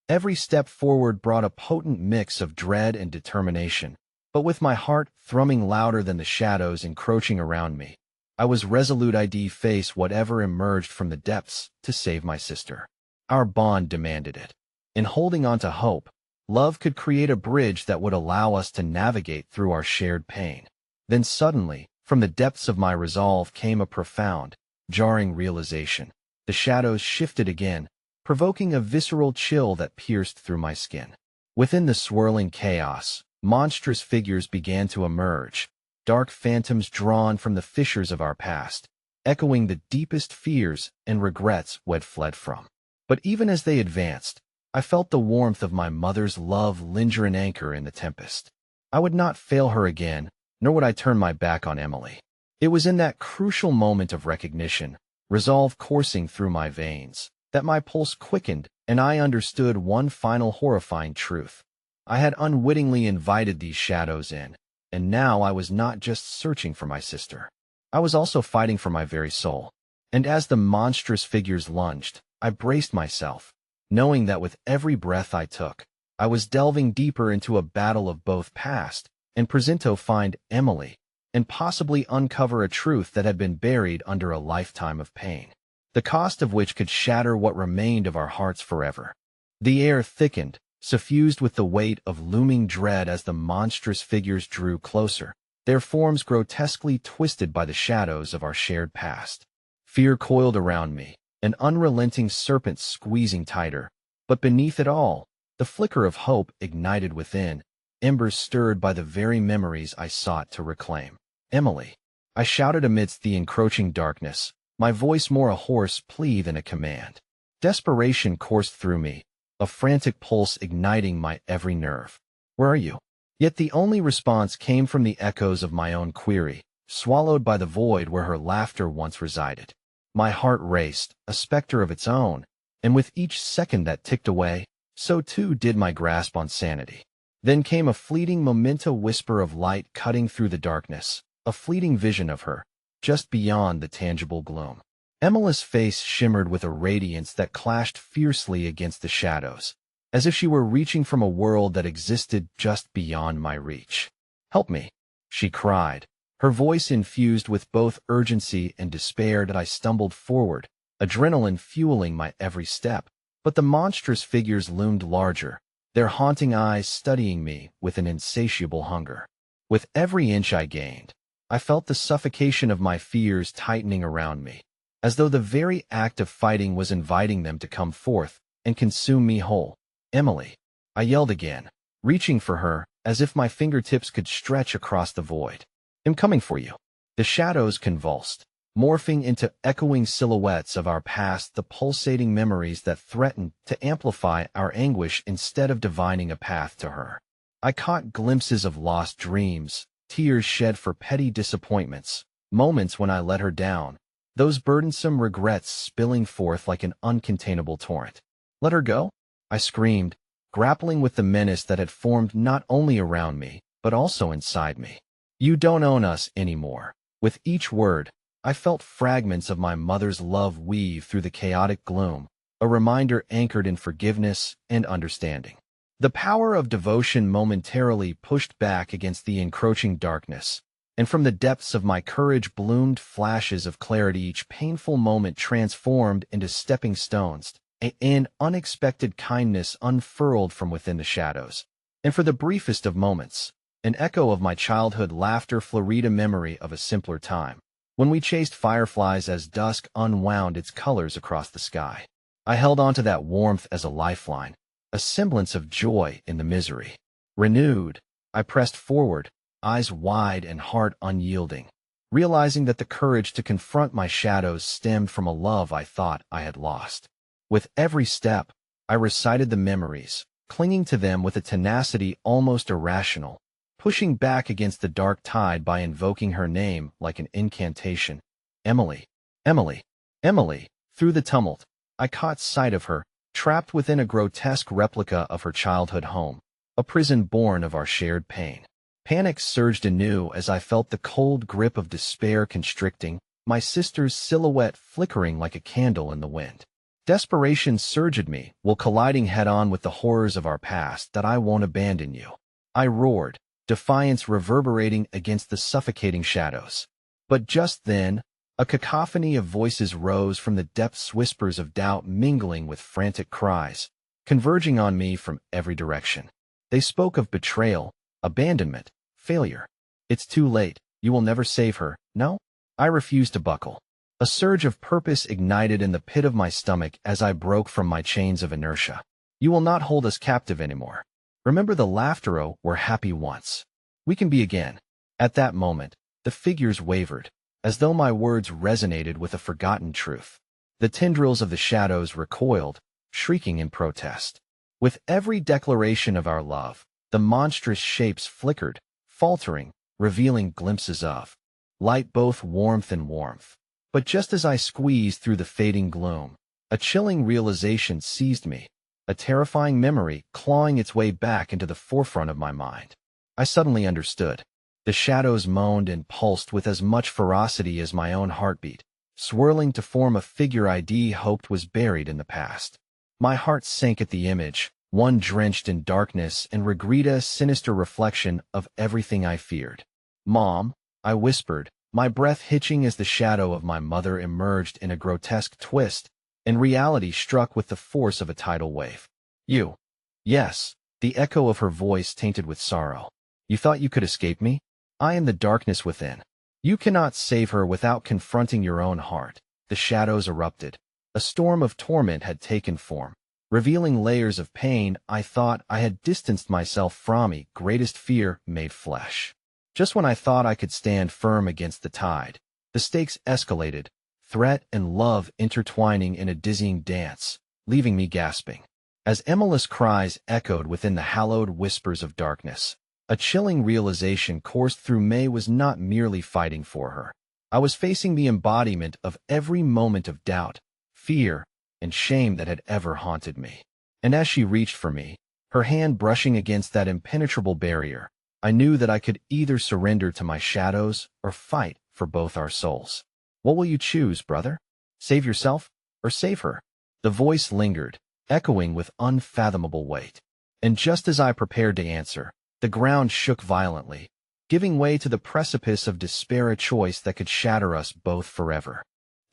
Every step forward brought a potent mix of dread and determination, but with my heart thrumming louder than the shadows encroaching around me, I was resolute I'd face whatever emerged from the depths to save my sister. Our bond demanded it. In holding on to hope, love could create a bridge that would allow us to navigate through our shared pain. Then suddenly, from the depths of my resolve came a profound, jarring realization. The shadows shifted again, provoking a visceral chill that pierced through my skin. Within the swirling chaos, monstrous figures began to emerge, dark phantoms drawn from the fissures of our past, echoing the deepest fears and regrets we'd fled from. But even as they advanced, I felt the warmth of my mother's love linger an anchor in the tempest. I would not fail her again, nor would I turn my back on Emily. It was in that crucial moment of recognition, resolve coursing through my veins, that my pulse quickened and I understood one final horrifying truth. I had unwittingly invited these shadows in, and now I was not just searching for my sister. I was also fighting for my very soul. And as the monstrous figures lunged, I braced myself, knowing that with every breath I took, I was delving deeper into a battle of both past and present to find Emily, and possibly uncover a truth that had been buried under a lifetime of pain, the cost of which could shatter what remained of our hearts forever. The air thickened, suffused with the weight of looming dread as the monstrous figures drew closer, their forms grotesquely twisted by the shadows of our shared past. Fear coiled around me, an unrelenting serpent squeezing tighter, but beneath it all, the flicker of hope ignited within, embers stirred by the very memories I sought to reclaim. Emily, I shouted amidst the encroaching darkness, my voice more a hoarse plea than a command. Desperation coursed through me, a frantic pulse igniting my every nerve. Where are you? Yet the only response came from the echoes of my own query, swallowed by the void where her laughter once resided. My heart raced, a specter of its own, and with each second that ticked away, so too did my grasp on sanity. Then came a fleeting memento whisper of light cutting through the darkness, a fleeting vision of her, just beyond the tangible gloom. Emily's face shimmered with a radiance that clashed fiercely against the shadows, as if she were reaching from a world that existed just beyond my reach. "Help me," she cried, her voice infused with both urgency and despair. As I stumbled forward, adrenaline fueling my every step, but the monstrous figures loomed larger, their haunting eyes studying me with an insatiable hunger. With every inch I gained, I felt the suffocation of my fears tightening around me, as though the very act of fighting was inviting them to come forth and consume me whole. "Emily," I yelled again, reaching for her as if my fingertips could stretch across the void. "I'm coming for you." The shadows convulsed, morphing into echoing silhouettes of our past, the pulsating memories that threatened to amplify our anguish instead of divining a path to her. I caught glimpses of lost dreams, tears shed for petty disappointments, moments when I let her down, those burdensome regrets spilling forth like an uncontainable torrent. "Let her go?" I screamed, grappling with the menace that had formed not only around me, but also inside me. "You don't own us anymore." With each word, I felt fragments of my mother's love weave through the chaotic gloom, a reminder anchored in forgiveness and understanding. The power of devotion momentarily pushed back against the encroaching darkness, and from the depths of my courage bloomed flashes of clarity. Each painful moment transformed into stepping stones, an unexpected kindness unfurled from within the shadows. And for the briefest of moments, an echo of my childhood laughter flurried, a memory of a simpler time, when we chased fireflies as dusk unwound its colors across the sky. I held on to that warmth as a lifeline, a semblance of joy in the misery. Renewed, I pressed forward, eyes wide and heart unyielding, realizing that the courage to confront my shadows stemmed from a love I thought I had lost. With every step, I recited the memories, clinging to them with a tenacity almost irrational, pushing back against the dark tide by invoking her name like an incantation. Emily, Emily, Emily. Through the tumult, I caught sight of her, trapped within a grotesque replica of her childhood home, a prison born of our shared pain. Panic surged anew as I felt the cold grip of despair constricting, my sister's silhouette flickering like a candle in the wind. Desperation surged me, while colliding head-on with the horrors of our past. That I won't abandon you, I roared, defiance reverberating against the suffocating shadows. But just then, a cacophony of voices rose from the depths, whispers of doubt mingling with frantic cries, converging on me from every direction. They spoke of betrayal, abandonment, failure. It's too late. You will never save her. No? I refused to buckle. A surge of purpose ignited in the pit of my stomach as I broke from my chains of inertia. You will not hold us captive anymore. Remember the laughter. Oh, we're happy once. We can be again. At that moment, the figures wavered, as though my words resonated with a forgotten truth. The tendrils of the shadows recoiled, shrieking in protest. With every declaration of our love, the monstrous shapes flickered, faltering, revealing glimpses of light, both warmth and warmth. But just as I squeezed through the fading gloom, a chilling realization seized me, a terrifying memory clawing its way back into the forefront of my mind. I suddenly understood. The shadows moaned and pulsed with as much ferocity as my own heartbeat, swirling to form a figure I'd hoped was buried in the past. My heart sank at the image, one drenched in darkness and regret, sinister reflection of everything I feared. Mom, I whispered, my breath hitching as the shadow of my mother emerged in a grotesque twist, and reality struck with the force of a tidal wave. You. Yes, the echo of her voice tainted with sorrow. You thought you could escape me? I am the darkness within. You cannot save her without confronting your own heart. The shadows erupted. A storm of torment had taken form, revealing layers of pain I thought I had distanced myself from. Me greatest fear made flesh. Just when I thought I could stand firm against the tide, the stakes escalated, threat and love intertwining in a dizzying dance, leaving me gasping. As Emily's cries echoed within the hallowed whispers of darkness, a chilling realization coursed through me. Was not merely fighting for her. I was facing the embodiment of every moment of doubt, fear, and shame that had ever haunted me. And as she reached for me, her hand brushing against that impenetrable barrier, I knew that I could either surrender to my shadows or fight for both our souls. What will you choose, brother? Save yourself or save her? The voice lingered, echoing with unfathomable weight. And just as I prepared to answer, the ground shook violently, giving way to the precipice of despair, a choice that could shatter us both forever.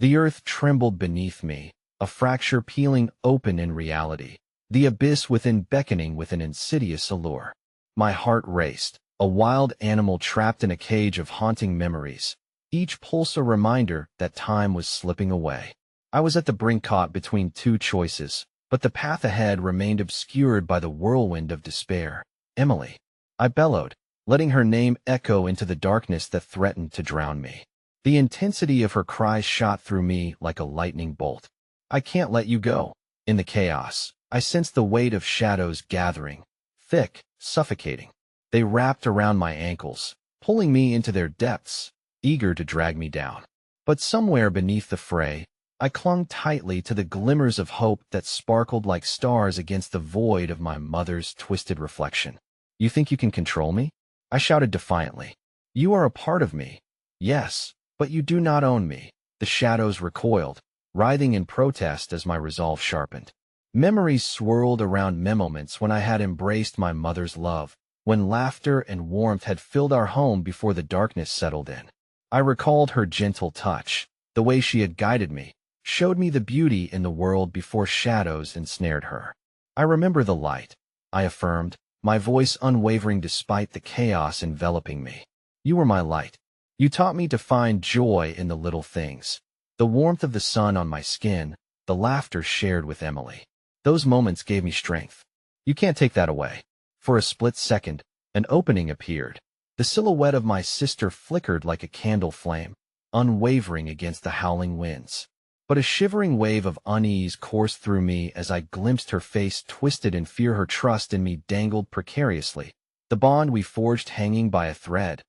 The earth trembled beneath me, a fracture peeling open in reality, the abyss within beckoning with an insidious allure. My heart raced, a wild animal trapped in a cage of haunting memories, each pulse a reminder that time was slipping away. I was at the brink, caught between two choices, but the path ahead remained obscured by the whirlwind of despair. Emily, I bellowed, letting her name echo into the darkness that threatened to drown me. The intensity of her cries shot through me like a lightning bolt. I can't let you go. In the chaos, I sensed the weight of shadows gathering, thick, suffocating. They wrapped around my ankles, pulling me into their depths, eager to drag me down. But somewhere beneath the fray, I clung tightly to the glimmers of hope that sparkled like stars against the void of my mother's twisted reflection. You think you can control me? I shouted defiantly. You are a part of me. Yes, but you do not own me. The shadows recoiled, writhing in protest as my resolve sharpened. Memories swirled around me, moments when I had embraced my mother's love, when laughter and warmth had filled our home before the darkness settled in. I recalled her gentle touch, the way she had guided me, showed me the beauty in the world before shadows ensnared her. I remember the light, I affirmed, my voice unwavering despite the chaos enveloping me. You were my light. You taught me to find joy in the little things, the warmth of the sun on my skin, the laughter shared with Emily. Those moments gave me strength. You can't take that away. For a split second, an opening appeared. The silhouette of my sister flickered like a candle flame, unwavering against the howling winds. But a shivering wave of unease coursed through me as I glimpsed her face twisted in fear. Her trust in me dangled precariously, the bond we forged hanging by a thread.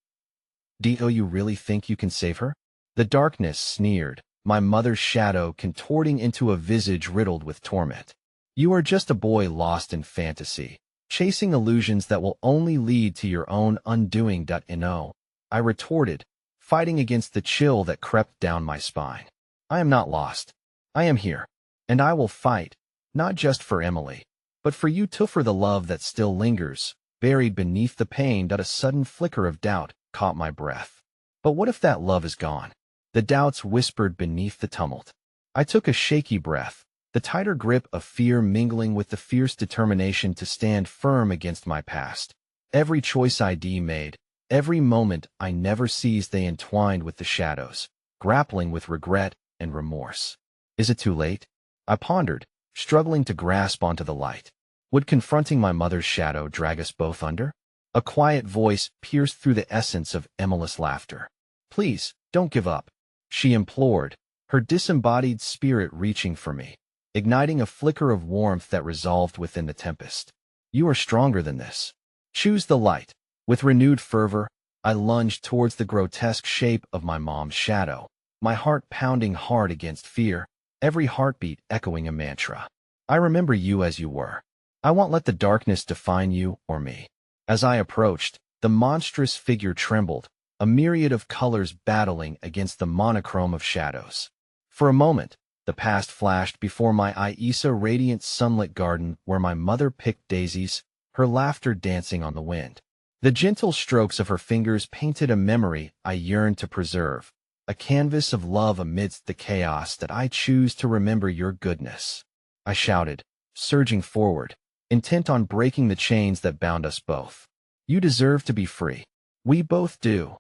Do you really think you can save her? The darkness sneered, my mother's shadow contorting into a visage riddled with torment. You are just a boy lost in fantasy, chasing illusions that will only lead to your own undoing. No, I retorted, fighting against the chill that crept down my spine. I am not lost. I am here, and I will fight, not just for Emily, but for you too, for the love that still lingers, buried beneath the pain. A sudden flicker of doubt caught my breath. But what if that love is gone? The doubts whispered beneath the tumult. I took a shaky breath, the tighter grip of fear mingling with the fierce determination to stand firm against my past. Every choice I made, every moment I never seized, they entwined with the shadows, grappling with regret and remorse. Is it too late? I pondered, struggling to grasp onto the light. Would confronting my mother's shadow drag us both under? A quiet voice pierced through the essence of Emily's laughter. Please, don't give up, she implored, her disembodied spirit reaching for me, igniting a flicker of warmth that resolved within the tempest. You are stronger than this. Choose the light. With renewed fervor, I lunged towards the grotesque shape of my mom's shadow, my heart pounding hard against fear, every heartbeat echoing a mantra. I remember you as you were. I won't let the darkness define you or me. As I approached, the monstrous figure trembled, a myriad of colors battling against the monochrome of shadows. For a moment, the past flashed before my eyes, a radiant sunlit garden where my mother picked daisies, her laughter dancing on the wind. The gentle strokes of her fingers painted a memory I yearned to preserve, a canvas of love amidst the chaos that I choose to remember your goodness. I shouted, surging forward, intent on breaking the chains that bound us both. You deserve to be free. We both do.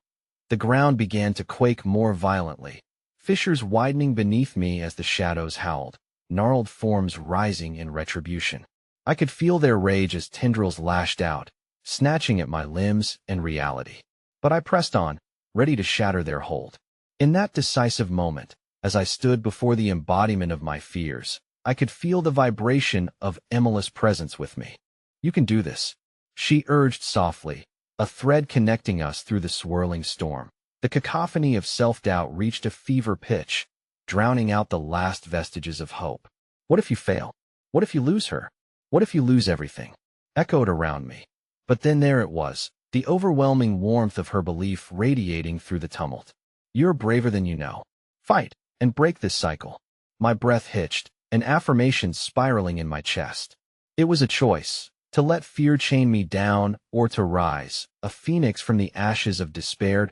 The ground began to quake more violently, fissures widening beneath me as the shadows howled, gnarled forms rising in retribution. I could feel their rage as tendrils lashed out, snatching at my limbs and reality. But I pressed on, ready to shatter their hold. In that decisive moment, as I stood before the embodiment of my fears, I could feel the vibration of Emily's presence with me. You can do this, she urged softly, a thread connecting us through the swirling storm. The cacophony of self-doubt reached a fever pitch, drowning out the last vestiges of hope. What if you fail? What if you lose her? What if you lose everything? Echoed around me. But then there it was, the overwhelming warmth of her belief radiating through the tumult. You're braver than you know. Fight, and break this cycle. My breath hitched, an affirmation spiraling in my chest. It was a choice, to let fear chain me down or to rise, a phoenix from the ashes of despair.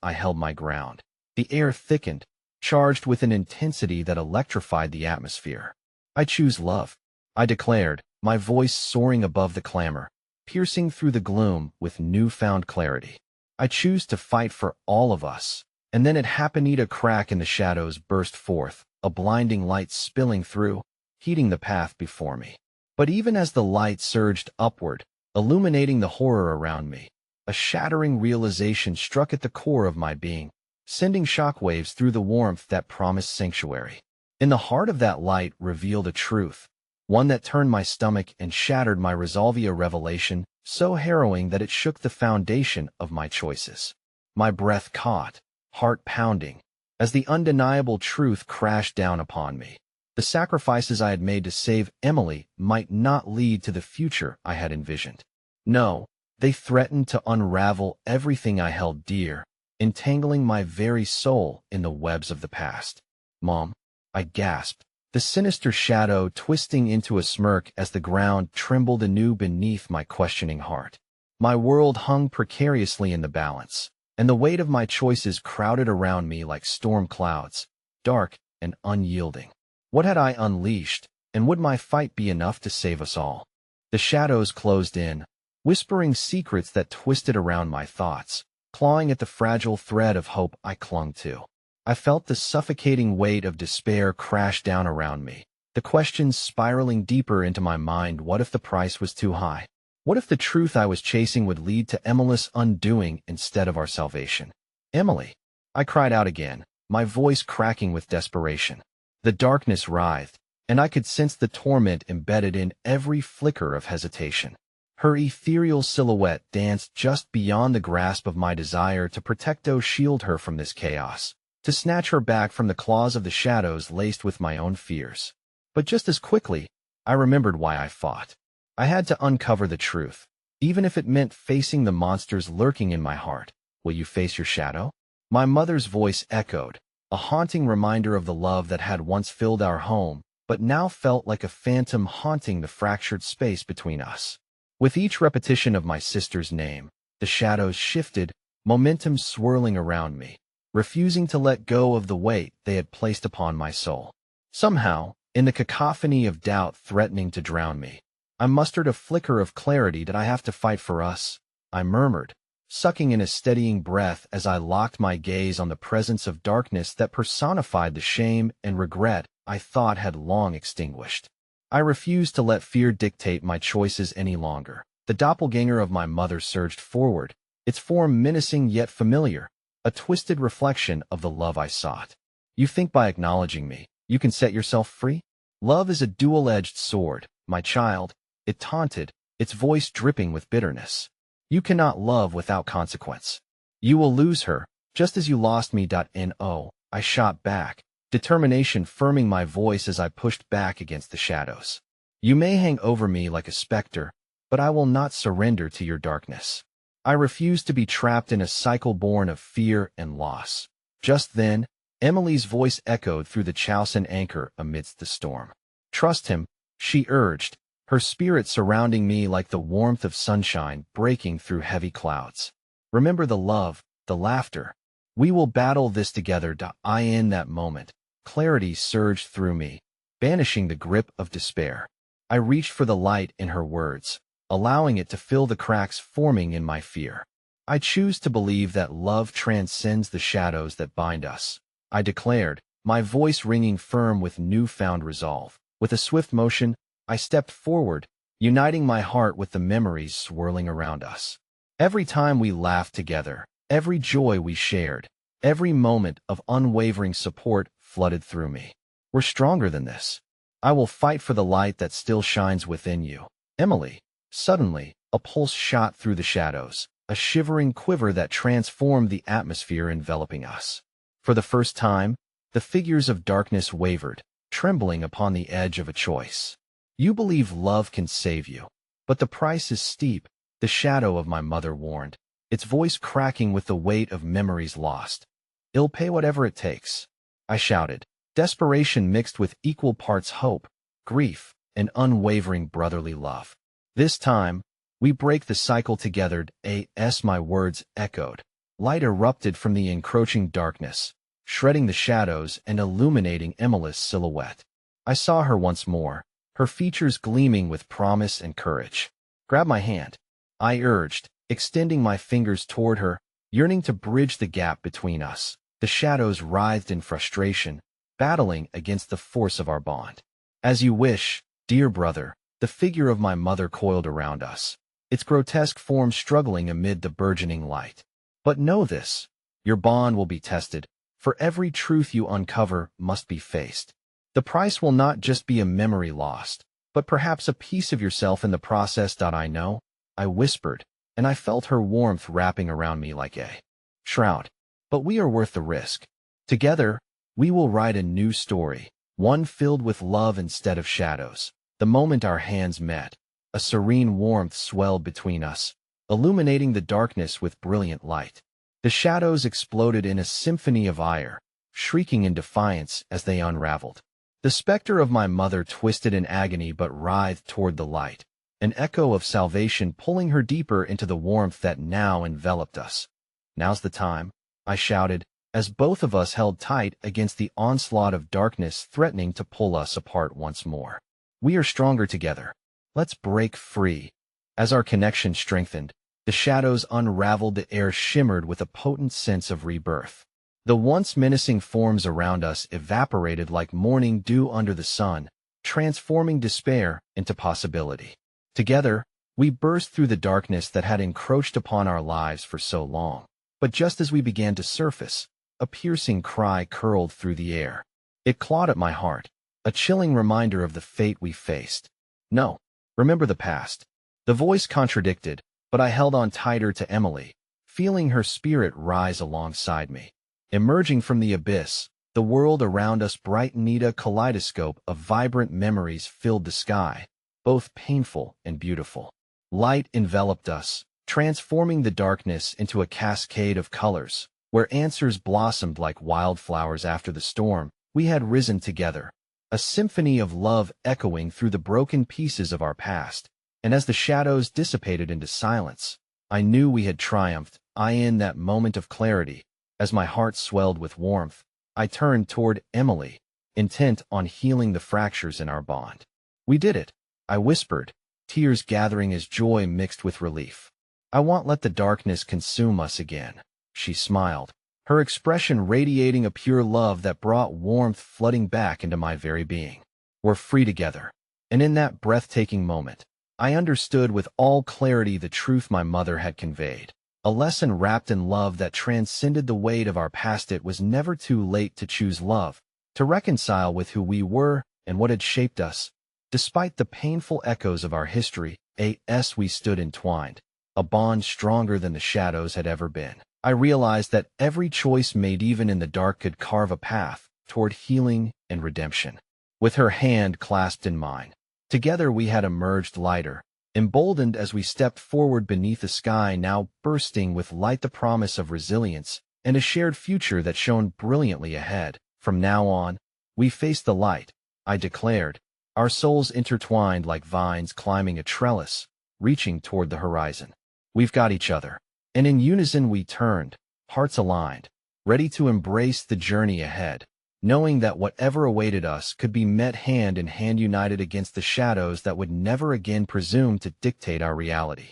I held my ground. The air thickened, charged with an intensity that electrified the atmosphere. I choose love, I declared, my voice soaring above the clamor, piercing through the gloom with newfound clarity. I choose to fight for all of us. And then it happened. A crack in the shadows burst forth, a blinding light spilling through, heating the path before me. But even as the light surged upward, illuminating the horror around me, a shattering realization struck at the core of my being, sending shockwaves through the warmth that promised sanctuary. In the heart of that light revealed a truth, one that turned my stomach and shattered my resolve. A revelation so harrowing that it shook the foundation of my choices. My breath caught, heart pounding, as the undeniable truth crashed down upon me. The sacrifices I had made to save Emily might not lead to the future I had envisioned. No, they threatened to unravel everything I held dear, entangling my very soul in the webs of the past. Mom, I gasped, the sinister shadow twisting into a smirk as the ground trembled anew beneath my questioning heart. My world hung precariously in the balance, and the weight of my choices crowded around me like storm clouds, dark and unyielding. What had I unleashed, and would my fight be enough to save us all? The shadows closed in, whispering secrets that twisted around my thoughts, clawing at the fragile thread of hope I clung to. I felt the suffocating weight of despair crash down around me, the questions spiraling deeper into my mind. What if the price was too high? What if the truth I was chasing would lead to Emily's undoing instead of our salvation? Emily! I cried out again, my voice cracking with desperation. The darkness writhed, and I could sense the torment embedded in every flicker of hesitation. Her ethereal silhouette danced just beyond the grasp of my desire to shield her from this chaos, to snatch her back from the claws of the shadows laced with my own fears. But just as quickly, I remembered why I fought. I had to uncover the truth, even if it meant facing the monsters lurking in my heart. Will you face your shadow? My mother's voice echoed, a haunting reminder of the love that had once filled our home, but now felt like a phantom haunting the fractured space between us. With each repetition of my sister's name, the shadows shifted, momentum swirling around me, refusing to let go of the weight they had placed upon my soul. Somehow, in the cacophony of doubt threatening to drown me, I mustered a flicker of clarity. Did I have to fight for us? I murmured, sucking in a steadying breath as I locked my gaze on the presence of darkness that personified the shame and regret I thought had long extinguished. I refused to let fear dictate my choices any longer. The doppelganger of my mother surged forward, its form menacing yet familiar, a twisted reflection of the love I sought. You think by acknowledging me, you can set yourself free? Love is a dual-edged sword, my child, it taunted, its voice dripping with bitterness. You cannot love without consequence. You will lose her, just as you lost me. No, I shot back, determination firming my voice as I pushed back against the shadows. You may hang over me like a specter, but I will not surrender to your darkness. I refuse to be trapped in a cycle born of fear and loss. Just then, Emily's voice echoed through the Chowson anchor amidst the storm. Trust him, she urged, her spirit surrounding me like the warmth of sunshine breaking through heavy clouds. Remember the love, the laughter. We will battle this together. In that moment, clarity surged through me, banishing the grip of despair. I reached for the light in her words, allowing it to fill the cracks forming in my fear. I choose to believe that love transcends the shadows that bind us, I declared, my voice ringing firm with newfound resolve. With a swift motion, I stepped forward, uniting my heart with the memories swirling around us. Every time we laughed together, every joy we shared, every moment of unwavering support flooded through me. We're stronger than this. I will fight for the light that still shines within you. Emily. Suddenly, a pulse shot through the shadows, a shivering quiver that transformed the atmosphere enveloping us. For the first time, the figures of darkness wavered, trembling upon the edge of a choice. You believe love can save you, but the price is steep, the shadow of my mother warned, its voice cracking with the weight of memories lost. It'll pay whatever it takes, I shouted, desperation mixed with equal parts hope, grief, and unwavering brotherly love. This time, we break the cycle together. My words echoed. Light erupted from the encroaching darkness, shredding the shadows and illuminating Emily's silhouette. I saw her once more, her features gleaming with promise and courage. Grab my hand, I urged, extending my fingers toward her, yearning to bridge the gap between us. The shadows writhed in frustration, battling against the force of our bond. As you wish, dear brother, the figure of my mother coiled around us, its grotesque form struggling amid the burgeoning light. But know this, your bond will be tested, for every truth you uncover must be faced. The price will not just be a memory lost, but perhaps a piece of yourself in the process. I know, I whispered, and I felt her warmth wrapping around me like a shroud. But we are worth the risk. Together, we will write a new story, one filled with love instead of shadows. The moment our hands met, a serene warmth swelled between us, illuminating the darkness with brilliant light. The shadows exploded in a symphony of ire, shrieking in defiance as they unraveled. The specter of my mother twisted in agony but writhed toward the light, an echo of salvation pulling her deeper into the warmth that now enveloped us. Now's the time, I shouted, as both of us held tight against the onslaught of darkness threatening to pull us apart once more. We are stronger together. Let's break free. As our connection strengthened, the shadows unraveled, the air shimmered with a potent sense of rebirth. The once menacing forms around us evaporated like morning dew under the sun, transforming despair into possibility. Together, we burst through the darkness that had encroached upon our lives for so long. But just as we began to surface, a piercing cry curled through the air. It clawed at my heart, a chilling reminder of the fate we faced. No, remember the past. The voice contradicted, but I held on tighter to Emily, feeling her spirit rise alongside me. Emerging from the abyss, the world around us brightened. A kaleidoscope of vibrant memories filled the sky, both painful and beautiful. Light enveloped us, transforming the darkness into a cascade of colors. Where answers blossomed like wildflowers after the storm, we had risen together, a symphony of love echoing through the broken pieces of our past. And as the shadows dissipated into silence, I knew we had triumphed. In that moment of clarity, as my heart swelled with warmth, I turned toward Emily, intent on healing the fractures in our bond. We did it, I whispered, tears gathering as joy mixed with relief. I won't let the darkness consume us again. She smiled, her expression radiating a pure love that brought warmth flooding back into my very being. We're free together. And in that breathtaking moment, I understood with all clarity the truth my mother had conveyed. A lesson wrapped in love that transcended the weight of our past. It was never too late to choose love, to reconcile with who we were and what had shaped us. Despite the painful echoes of our history, we stood entwined, a bond stronger than the shadows had ever been. I realized that every choice made even in the dark could carve a path toward healing and redemption. With her hand clasped in mine, together we had emerged lighter, emboldened as we stepped forward beneath a sky now bursting with light, the promise of resilience and a shared future that shone brilliantly ahead. From now on, we faced the light, I declared, our souls intertwined like vines climbing a trellis, reaching toward the horizon. We've got each other. And in unison we turned, hearts aligned, ready to embrace the journey ahead, knowing that whatever awaited us could be met hand in hand, united against the shadows that would never again presume to dictate our reality.